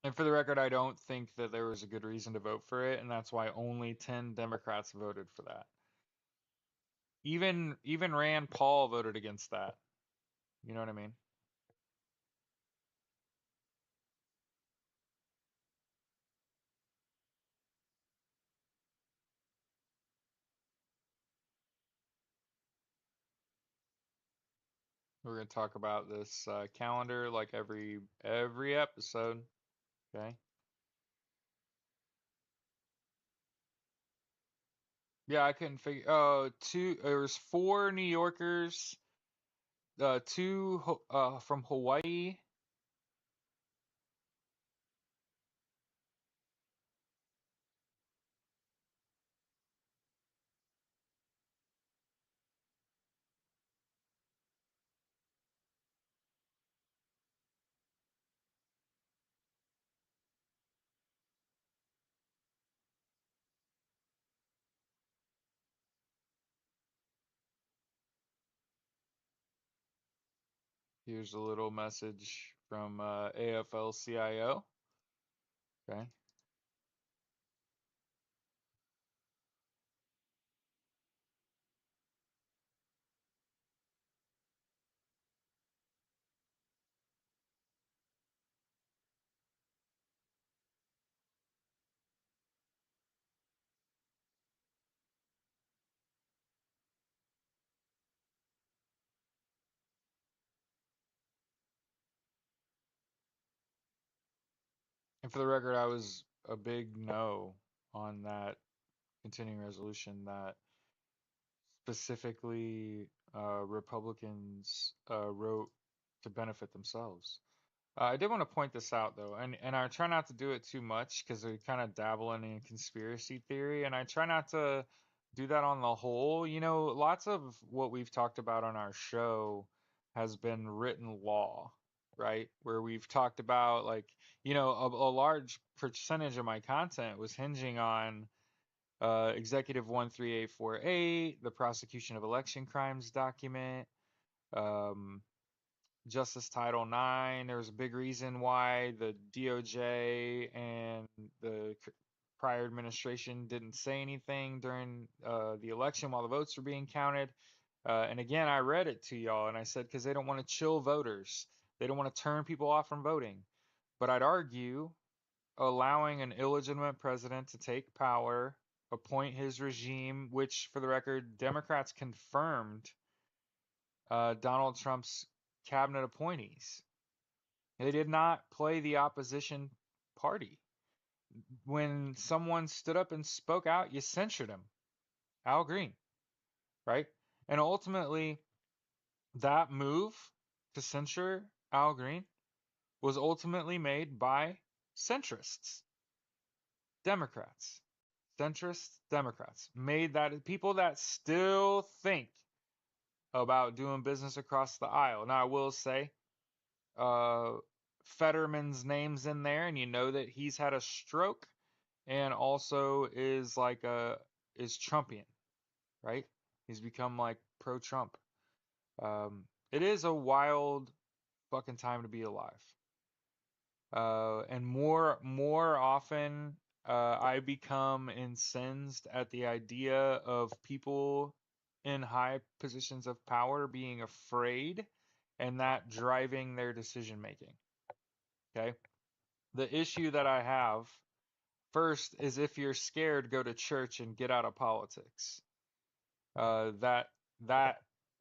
And for the record, I don't think that there was a good reason to vote for it, and that's why only 10 Democrats voted for that. Even Rand Paul voted against that. You know what I mean? We're gonna talk about this calendar like every episode. Okay. Yeah, I couldn't figure. Oh, two. There was four New Yorkers. Two from Hawaii. Here's a little message from AFL-CIO. Okay. And for the record, I was a big no on that continuing resolution that specifically Republicans wrote to benefit themselves. I did want to point this out though, and I try not to do it too much because we kind of dabble in conspiracy theory, and I try not to do that on the whole. You know, lots of what we've talked about on our show has been written law, right? Where we've talked about like, a large percentage of my content was hinging on Executive 13848, the prosecution of election crimes document, um, Justice Title IX. There was a big reason why the DOJ and the prior administration didn't say anything during the election while the votes were being counted. And again, I read it to y'all and I said, because they don't want to chill voters, they don't want to turn people off from voting. But I'd argue allowing an illegitimate president to take power, appoint his regime, which, for the record, Democrats confirmed Donald Trump's cabinet appointees. They did not play the opposition party. When someone stood up and spoke out, you censured him. Al Green, right? And ultimately, that move to censure Al Green was ultimately made by centrists, Democrats. Centrist Democrats made that people that still think about doing business across the aisle. Now, I will say, uh, Fetterman's name's in there, and you know that he's had a stroke and also is Trumpian, right? He's become like pro-Trump. It is a wild fucking time to be alive. And more often, I become incensed at the idea of people in high positions of power being afraid and that driving their decision making. Okay. The issue that I have first is if you're scared, go to church and get out of politics. That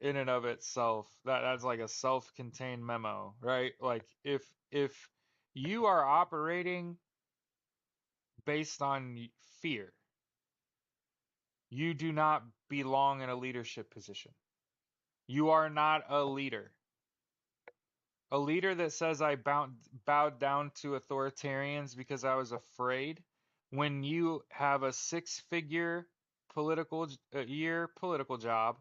in and of itself, that's like a self-contained memo, right? Like if you are operating based on fear, you do not belong in a leadership position. You are not a leader. A leader that says I bowed down to authoritarians because I was afraid, when you have a six-figure political job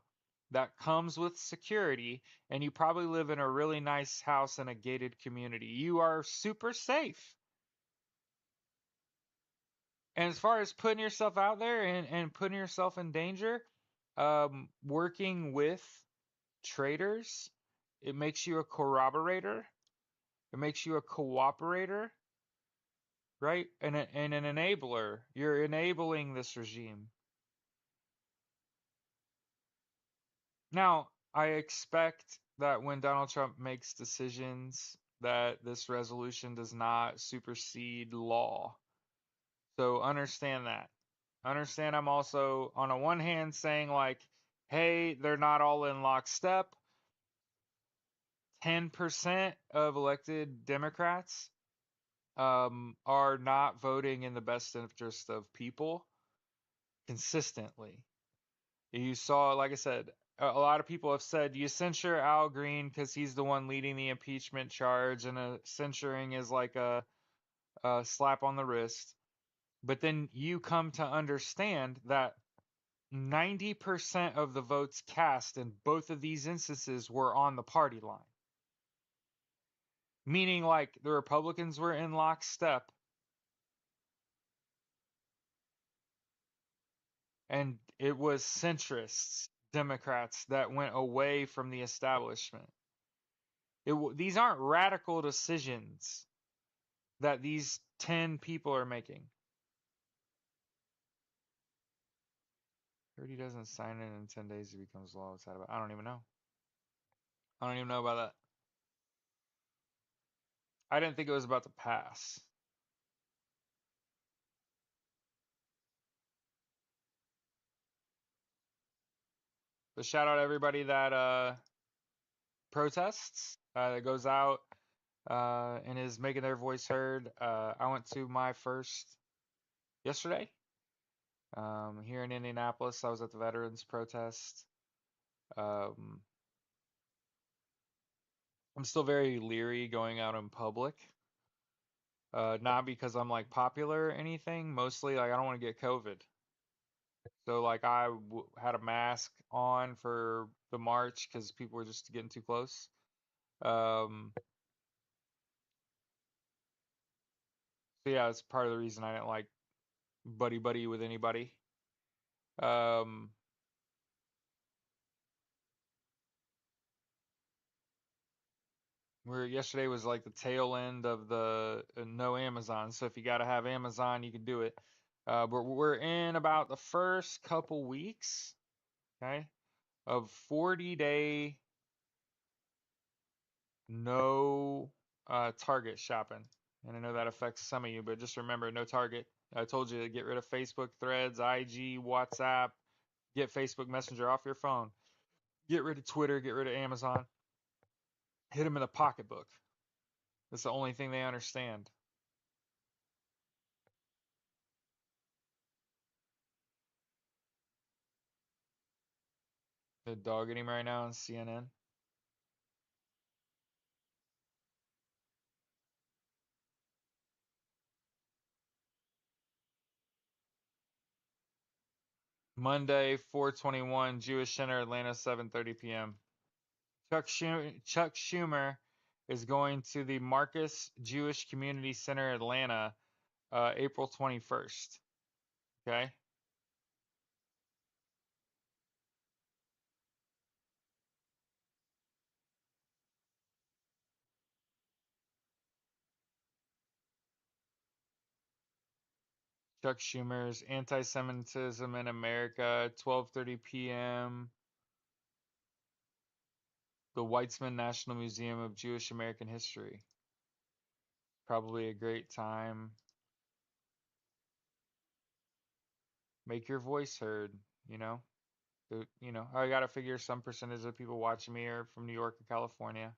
that comes with security, and you probably live in a really nice house in a gated community, you are super safe. And as far as putting yourself out there and putting yourself in danger, working with traders, it makes you a corroborator. It makes you a cooperator, right? And an enabler. You're enabling this regime. Now, I expect that when Donald Trump makes decisions, that this resolution does not supersede law. So understand that. Understand I'm also, on a one hand, saying like, hey, they're not all in lockstep. 10% of elected Democrats are not voting in the best interest of people consistently. You saw, like I said, a lot of people have said you censure Al Green because he's the one leading the impeachment charge, and censuring is like a slap on the wrist. But then you come to understand that 90% of the votes cast in both of these instances were on the party line. Meaning, like, the Republicans were in lockstep, and it was centrists, Democrats, that went away from the establishment. These aren't radical decisions that these 10 people are making. Heard he doesn't sign it in 10 days, it becomes law. What's that about? I don't even know. I don't even know about that. I didn't think it was about to pass. But shout out everybody that protests, that goes out and is making their voice heard. I went to my first yesterday here in Indianapolis. I was at the Veterans Protest. Um, I'm still very leery going out in public. Not because I'm like popular or anything. Mostly like I don't want to get COVID. So like had a mask on for the march because people were just getting too close. Um, so yeah, it's part of the reason I didn't like buddy with anybody. Um, where yesterday was like the tail end of the no Amazon. So if you got to have Amazon, you can do it. But we're in about the first couple weeks, okay, of 40-day no Target shopping. And I know that affects some of you, but just remember no Target. I told you to get rid of Facebook, Threads, IG, WhatsApp, get Facebook Messenger off your phone, get rid of Twitter, get rid of Amazon, hit them in the pocketbook. That's the only thing they understand. They're dogging him right now on CNN. Monday, 421, Jewish Center, Atlanta, 7:30 p.m. Chuck Schumer is going to the Marcus Jewish Community Center, Atlanta, April 21st. Okay. Chuck Schumer's Anti-Semitism in America, 12:30 p.m. The Weizmann National Museum of Jewish American History. Probably a great time. Make your voice heard, you know? I gotta figure some percentage of people watching me are from New York or California.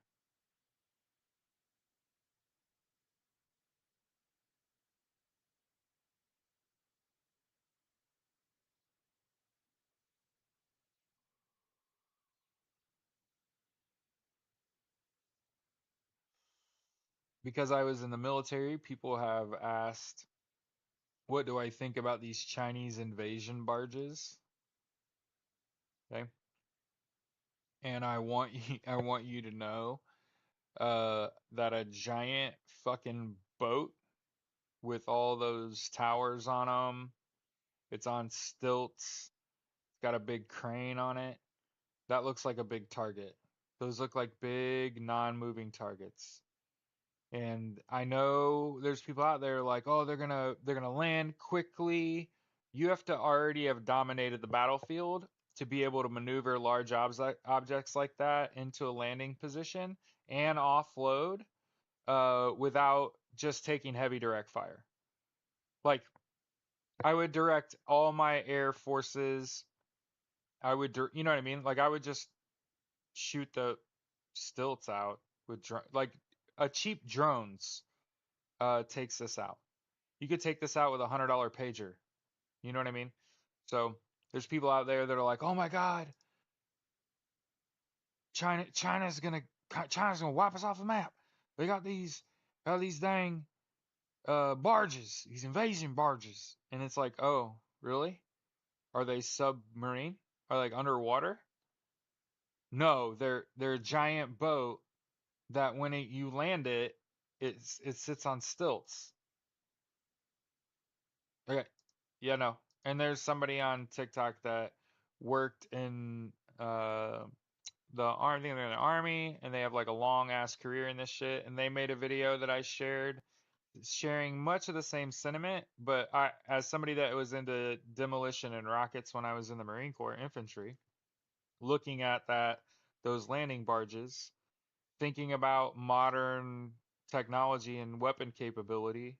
Because I was in the military, people have asked, what do I think about these Chinese invasion barges? Okay. And I want you to know that a giant fucking boat with all those towers on them, it's on stilts, it's got a big crane on it. That looks like a big target. Those look like big non-moving targets. And I know there's people out there like, oh, they're gonna land quickly. You have to already have dominated the battlefield to be able to maneuver large objects like that into a landing position and offload without just taking heavy direct fire. Like I would direct all my air forces. You know what I mean? Like I would just shoot the stilts out with like a cheap drones takes this out. You could take this out with $100 pager. You know what I mean? So there's people out there that are like, oh my God, China's gonna China's gonna wipe us off the map. They got these dang barges, these invasion barges, and it's like, oh really? Are they submarine? Are they like underwater? No, they're a giant boat that when you land it sits on stilts. Okay. Yeah, no. And there's somebody on TikTok that worked in the army, I think they're in the army, and they have like a long ass career in this shit. And they made a video that I shared, sharing much of the same sentiment. But as somebody that was into demolition and rockets when I was in the Marine Corps infantry, looking at those landing barges, thinking about modern technology and weapon capability,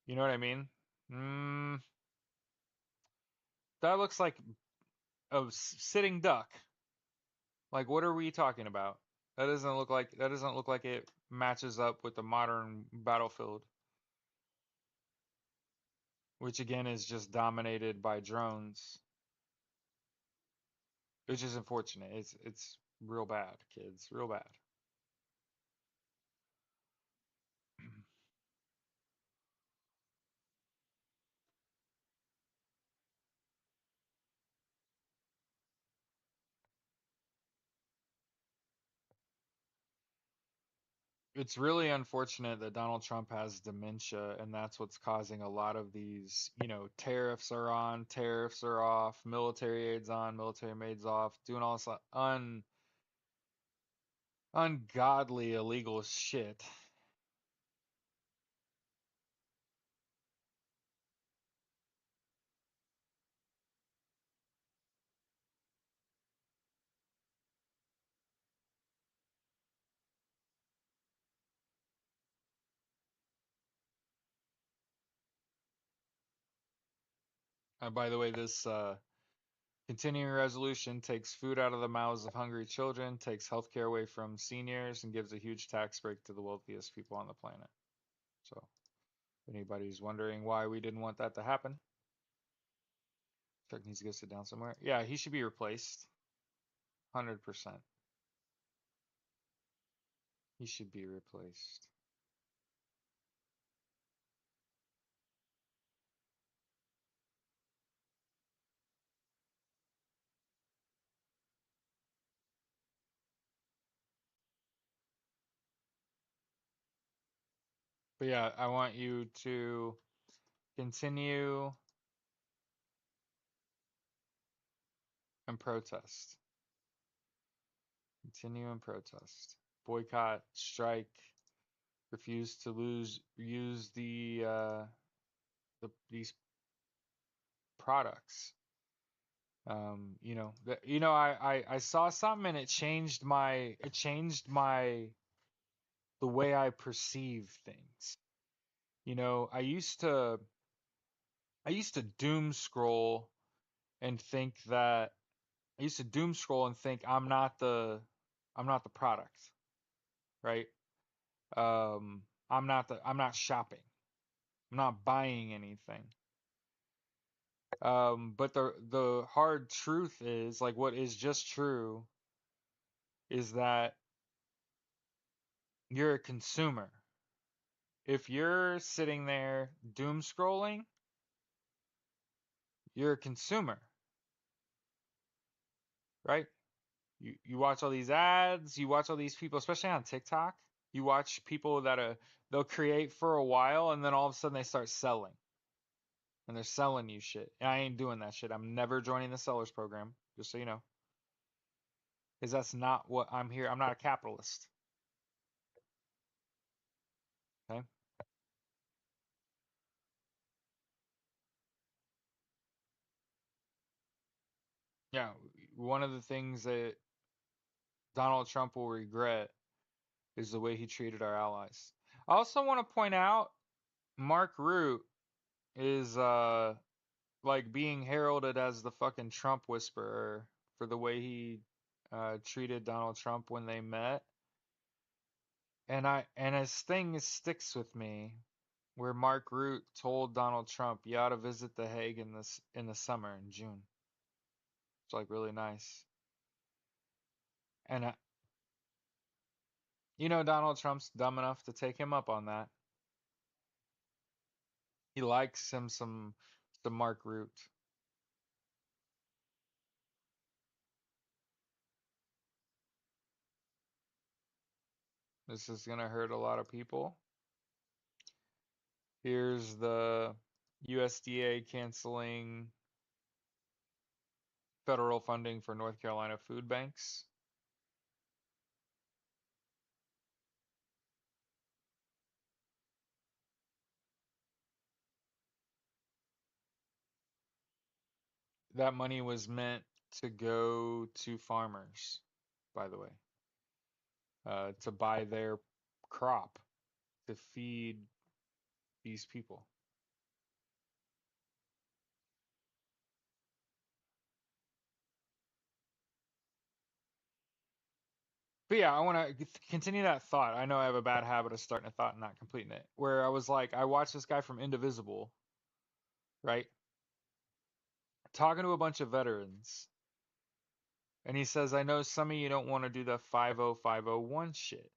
you know what I mean? Mm, that looks like a sitting duck. Like, what are we talking about? That doesn't look like it matches up with the modern battlefield, which again is just dominated by drones, which is unfortunate. It's real bad, kids, real bad. It's really unfortunate that Donald Trump has dementia, and that's what's causing a lot of these, tariffs are on, tariffs are off, military aid's on, military aid's off, doing all this ungodly illegal shit. By the way, this continuing resolution takes food out of the mouths of hungry children, takes healthcare away from seniors, and gives a huge tax break to the wealthiest people on the planet. So, if anybody's wondering why we didn't want that to happen, Chuck needs to go sit down somewhere. Yeah, he should be replaced. 100%. He should be replaced. But yeah, I want you to continue and protest. Continue and protest. Boycott, strike, refuse to use these products. I saw something and it changed my the way I perceive things. You know, I used to doom scroll and think that I used to doom scroll and think I'm not the product, right? I'm not shopping. I'm not buying anything. But the hard truth is, like, what is just true is that you're a consumer. If you're sitting there doom scrolling, you're a consumer, right? You watch all these ads, you watch all these people, especially on TikTok. You watch people that they'll create for a while and then all of a sudden they start selling. And they're selling you shit. And I ain't doing that shit. I'm never joining the sellers program, just so you know. Because that's not what I'm here. I'm not a capitalist. Okay? Yeah, one of the things that Donald Trump will regret is the way he treated our allies. I also want to point out Mark Root is like being heralded as the fucking Trump whisperer for the way he treated Donald Trump when they met. And his thing sticks with me where Mark Root told Donald Trump you ought to visit The Hague in the summer in June. It's like really nice. And Donald Trump's dumb enough to take him up on that. He likes him some Mark Root. This is gonna hurt a lot of people. Here's the USDA canceling federal funding for North Carolina food banks. That money was meant to go to farmers, by the way, to buy their crop to feed these people. But yeah, I want to continue that thought. I know I have a bad habit of starting a thought and not completing it. Where I was like, I watched this guy from Indivisible, right, talking to a bunch of veterans, and he says, "I know some of you don't want to do the 50501 shit.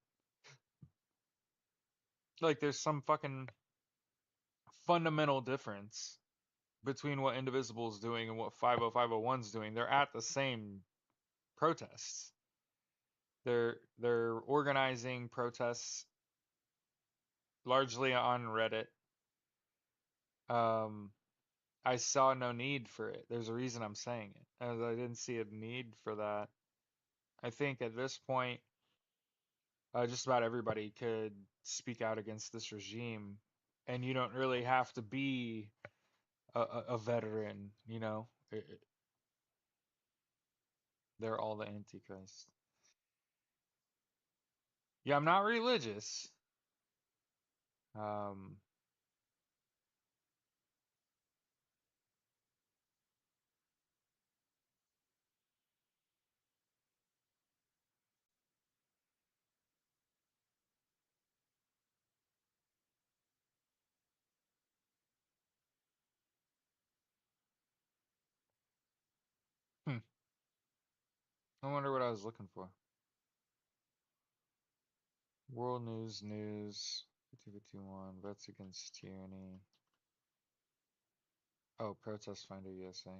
Like, there's some fucking fundamental difference between what Indivisible is doing and what 50501 is doing. They're at the same protests. They're organizing protests largely on Reddit. Um, I saw no need for it. There's a reason I'm saying it, as I didn't see a need for that. I think at this point, just about everybody could speak out against this regime, and you don't really have to be a veteran. They're all the antichrist. Yeah, I'm not religious. Um, hmm, I wonder what I was looking for. World News, 5051, Vets Against Tyranny. Oh, Protest Finder USA.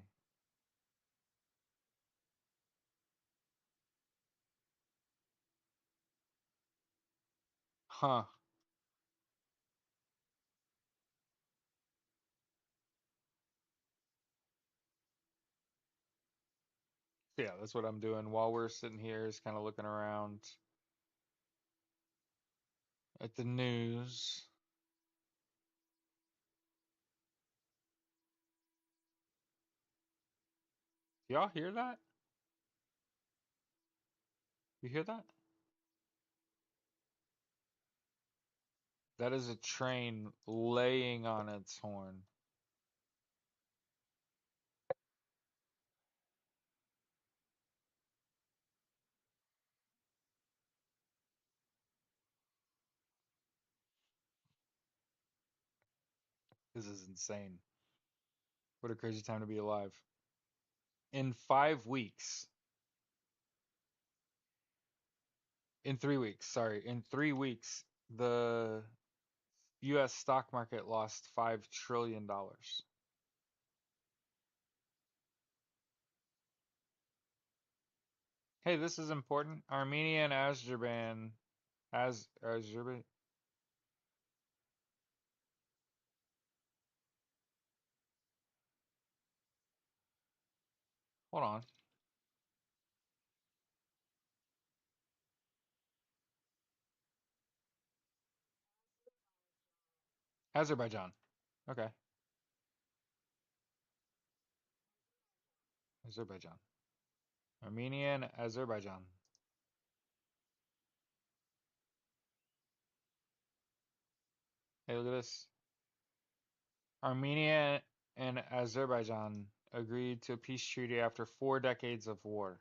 Huh. Yeah, that's what I'm doing while we're sitting here, is kind of looking around at the news. Y'all hear that? You hear that? That is a train laying on its horn. This is insane. What a crazy time to be alive. In 5 weeks, in 3 weeks, sorry, in 3 weeks, the US stock market lost $5 trillion. Hey, this is important. Armenia and Azerbaijan, Azerbaijan, hold on. Azerbaijan. Okay. Azerbaijan. Armenia and Azerbaijan. Hey, look at this. Armenia and Azerbaijan agreed to a peace treaty after 4 decades of war.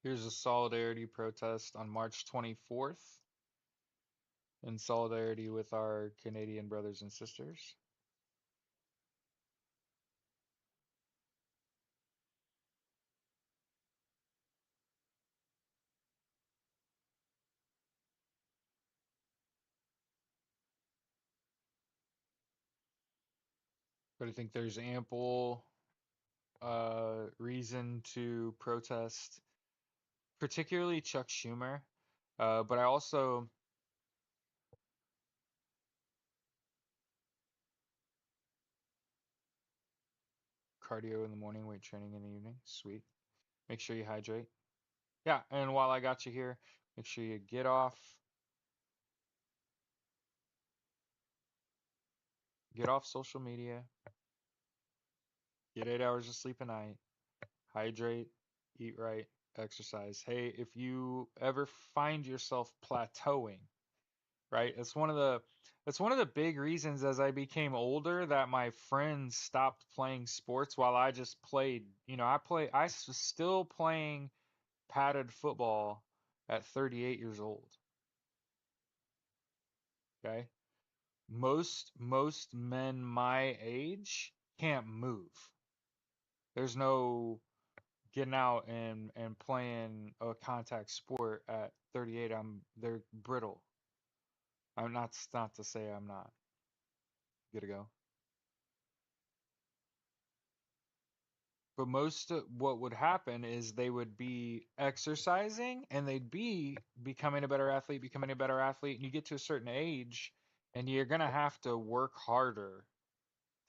Here's a solidarity protest on March 24th in solidarity with our Canadian brothers and sisters. But I think there's ample reason to protest, particularly Chuck Schumer. But I also, cardio in the morning, weight training in the evening. Sweet. Make sure you hydrate. Yeah, and while I got you here, make sure you get off social media, get 8 hours of sleep a night, hydrate, eat right. exercise. Hey, if you ever find yourself plateauing, right? It's one of the big reasons as I became older that my friends stopped playing sports while I just played. I was still playing padded football at 38 years old, okay? Most men my age can't move. There's no getting out and playing a contact sport at 38. They're brittle. I'm not to say I'm not good to go. But most of what would happen is they would be exercising and they'd be becoming a better athlete, and you get to a certain age and you're gonna have to work harder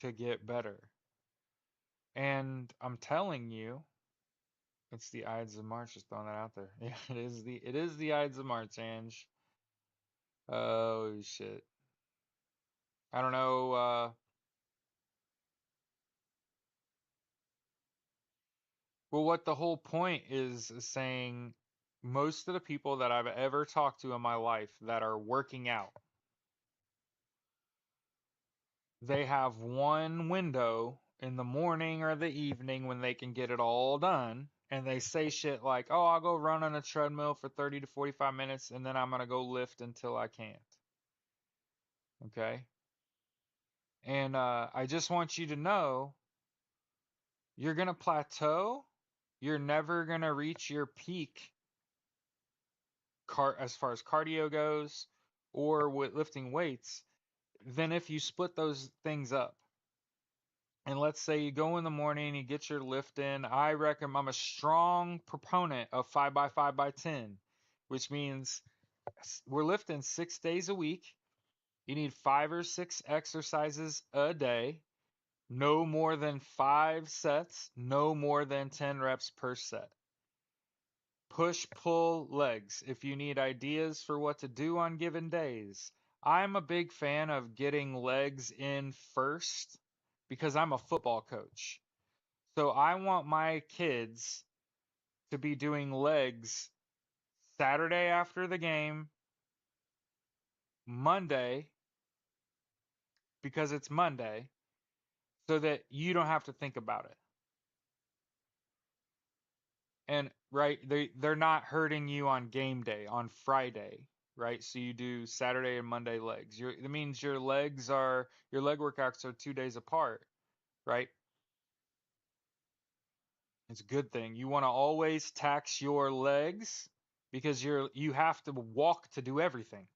to get better. And I'm telling you, it's the Ides of March, just throwing that out there. Yeah, it is the Ides of March, Ange. Oh shit. I don't know, well, what the whole point is saying most of the people that I've ever talked to in my life that are working out, they have one window in the morning or the evening when they can get it all done. And they say shit like, oh, I'll go run on a treadmill for 30 to 45 minutes and then I'm going to go lift until I can't. Okay. And I just want you to know you're going to plateau. You're never going to reach your peak as far as cardio goes or with lifting weights than if you split those things up. And let's say you go in the morning, you get your lift in. I recommend, I'm a strong proponent of 5 by 5 by 10, which means we're lifting 6 days a week. You need 5 or 6 exercises a day, no more than 5 sets, no more than 10 reps per set. Push pull legs if you need ideas for what to do on given days. I'm a big fan of getting legs in first because I'm a football coach. So I want my kids to be doing legs Saturday after the game, Monday, because it's Monday, so that you don't have to think about it. And right, they're not hurting you on game day on Friday, right? So you do Saturday and Monday legs. That means your leg workouts are 2 days apart, right? It's a good thing. You want to always tax your legs because you have to walk to do everything.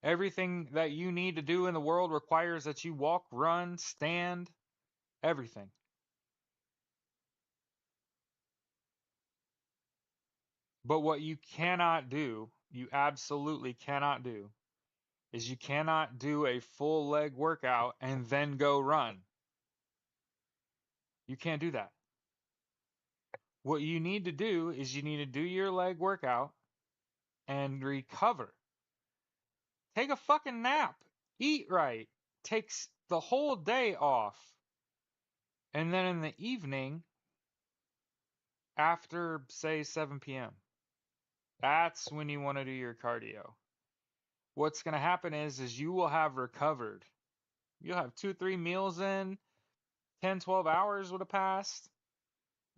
Everything that you need to do in the world requires that you walk, run, stand, everything. But what you cannot do, you absolutely cannot do, is you cannot do a full leg workout and then go run. You can't do that. What you need to do is you need to do your leg workout and recover. Take a fucking nap. Eat right. Takes the whole day off. And then in the evening, after, say, 7 p.m., that's when you want to do your cardio. What's going to happen is you will have recovered. You'll have 2, 3 meals in, 10, 12 hours would have passed.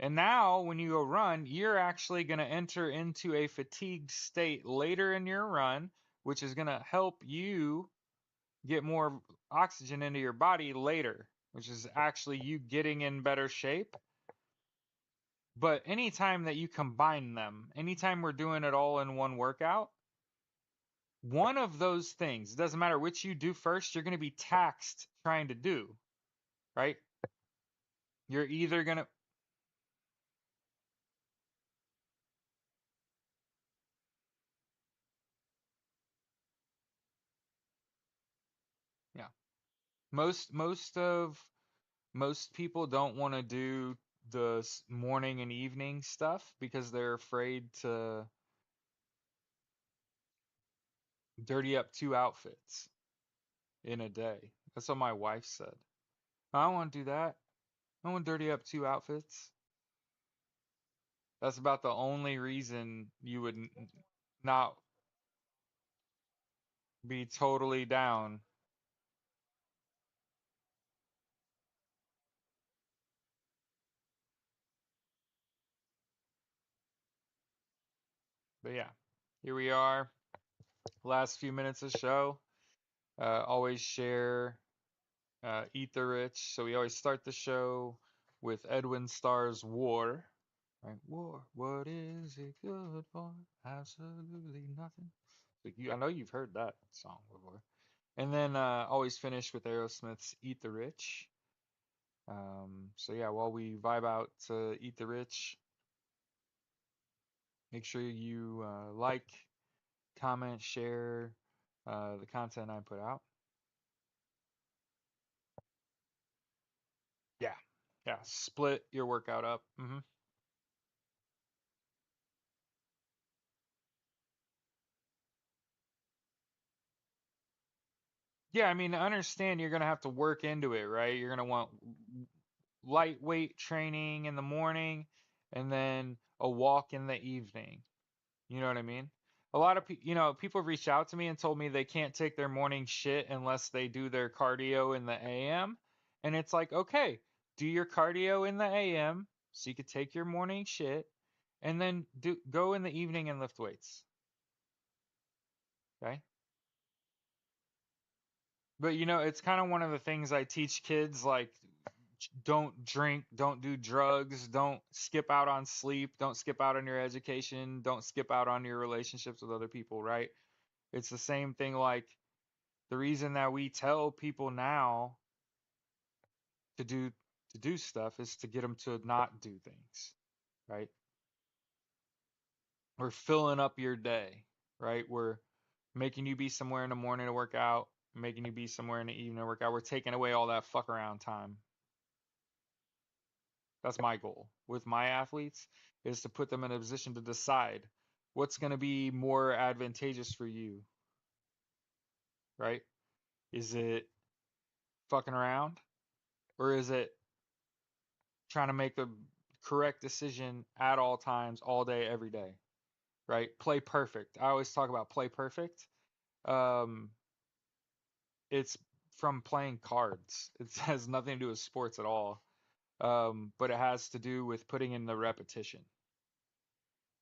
And now when you go run, you're actually going to enter into a fatigued state later in your run, which is going to help you get more oxygen into your body later, which is actually you getting in better shape. But anytime that you combine them, anytime we're doing it all in one workout, one of those things, it doesn't matter which you do first, you're going to be taxed trying to do, right? You're either going to, yeah. Most people don't want to do the morning and evening stuff because they're afraid to dirty up 2 outfits in a day. That's what my wife said. I don't want to do that. I don't want to dirty up 2 outfits. That's about the only reason you would not be totally down. But yeah, here we are. Last few minutes of show. Always share, eat the rich. So we always start the show with Edwin Starr's War. Right? War. What is it good for? Absolutely nothing. So I know you've heard that song before. And then always finish with Aerosmith's Eat the Rich. So yeah, while we vibe out to Eat the Rich, make sure you like, comment, share the content I put out. Yeah, yeah, split your workout up. Yeah, I mean, understand you're gonna have to work into it, right? You're gonna want lightweight training in the morning and then a walk in the evening. You know what I mean? A lot of people reach out to me and told me they can't take their morning shit unless they do their cardio in the AM. And it's like, okay, do your cardio in the AM so you could take your morning shit and then go in the evening and lift weights. Okay? But it's kind of one of the things I teach kids, like don't drink, don't do drugs, don't skip out on sleep, don't skip out on your education, don't skip out on your relationships with other people, right? It's the same thing, like the reason that we tell people now to do stuff is to get them to not do things, right? We're filling up your day, right? We're making you be somewhere in the morning to work out, making you be somewhere in the evening to work out. We're taking away all that fuck around time. That's my goal with my athletes, is to put them in a position to decide what's going to be more advantageous for you, right? Is it fucking around, or is it trying to make the correct decision at all times, all day, every day, right? Play perfect. I always talk about play perfect. Um, it's from playing cards. It has nothing to do with sports at all. But it has to do with putting in the repetition,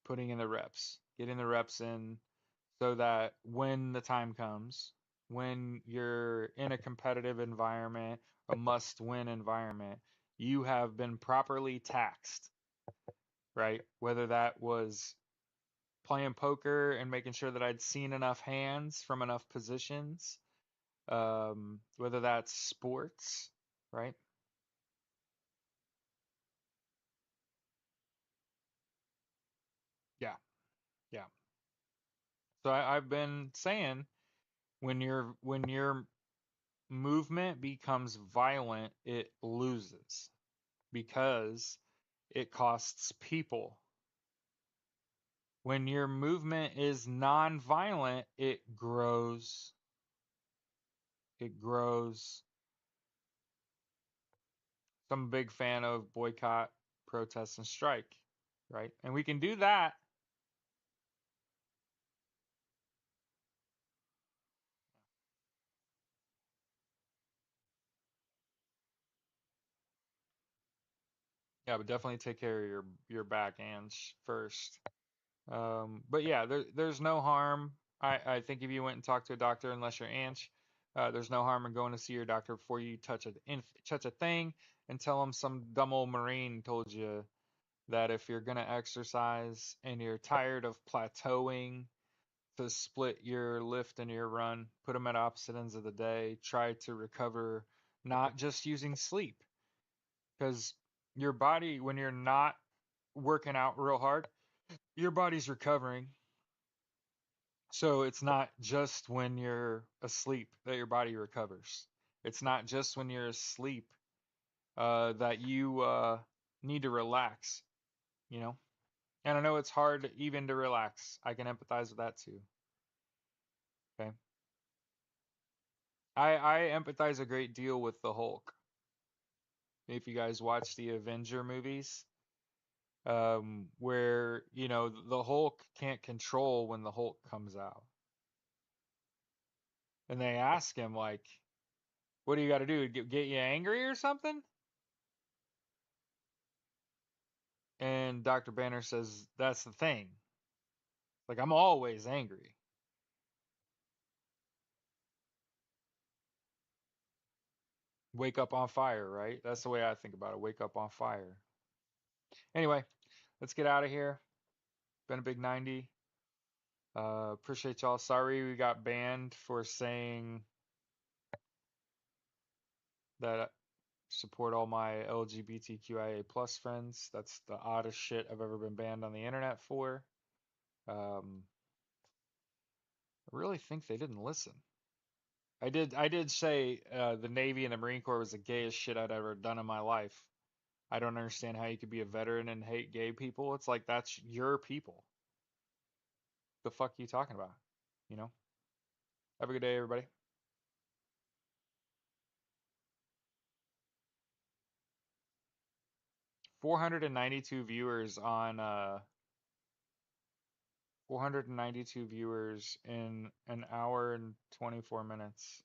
putting in the reps, getting the reps in so that when the time comes, when you're in a competitive environment, a must win environment, you have been properly taxed, right? Whether that was playing poker and making sure that I'd seen enough hands from enough positions, whether that's sports, right? Yeah, yeah. So I've been saying when your movement becomes violent, it loses because it costs people. When your movement is non-violent, it grows. It grows. So I'm a big fan of boycott, protest, and strike, right? And we can do that. Yeah, but definitely take care of your back ends first. But yeah, there's no harm. I think if you went and talked to a doctor, unless you're Anch, there's no harm in going to see your doctor before you touch a thing and tell them some dumb old Marine told you that if you're gonna exercise and you're tired of plateauing, to split your lift and your run, put them at opposite ends of the day, try to recover, not just using sleep, because your body, when you're not working out real hard, your body's recovering. So it's not just when you're asleep that your body recovers. It's not just when you're asleep that you need to relax, you know? And I know it's hard even to relax. I can empathize with that too. Okay. I empathize a great deal with the Hulk. If you guys watch the Avenger movies, where the Hulk can't control when the Hulk comes out, and they ask him like, "What do you got to do? Get you angry or something?" And Dr. Banner says, "That's the thing. Like I'm always angry." Wake up on fire, right? That's the way I think about it. Wake up on fire. Anyway, let's get out of here. Been a big 90. Appreciate y'all. Sorry we got banned for saying that support all my LGBTQIA plus friends. That's the oddest shit I've ever been banned on the internet for. I really think they didn't listen. I did say the Navy and the Marine Corps was the gayest shit I'd ever done in my life. I don't understand how you could be a veteran and hate gay people. It's like that's your people. The fuck are you talking about? You know? Have a good day, everybody. 492 viewers on 492 viewers in an hour and 24 minutes.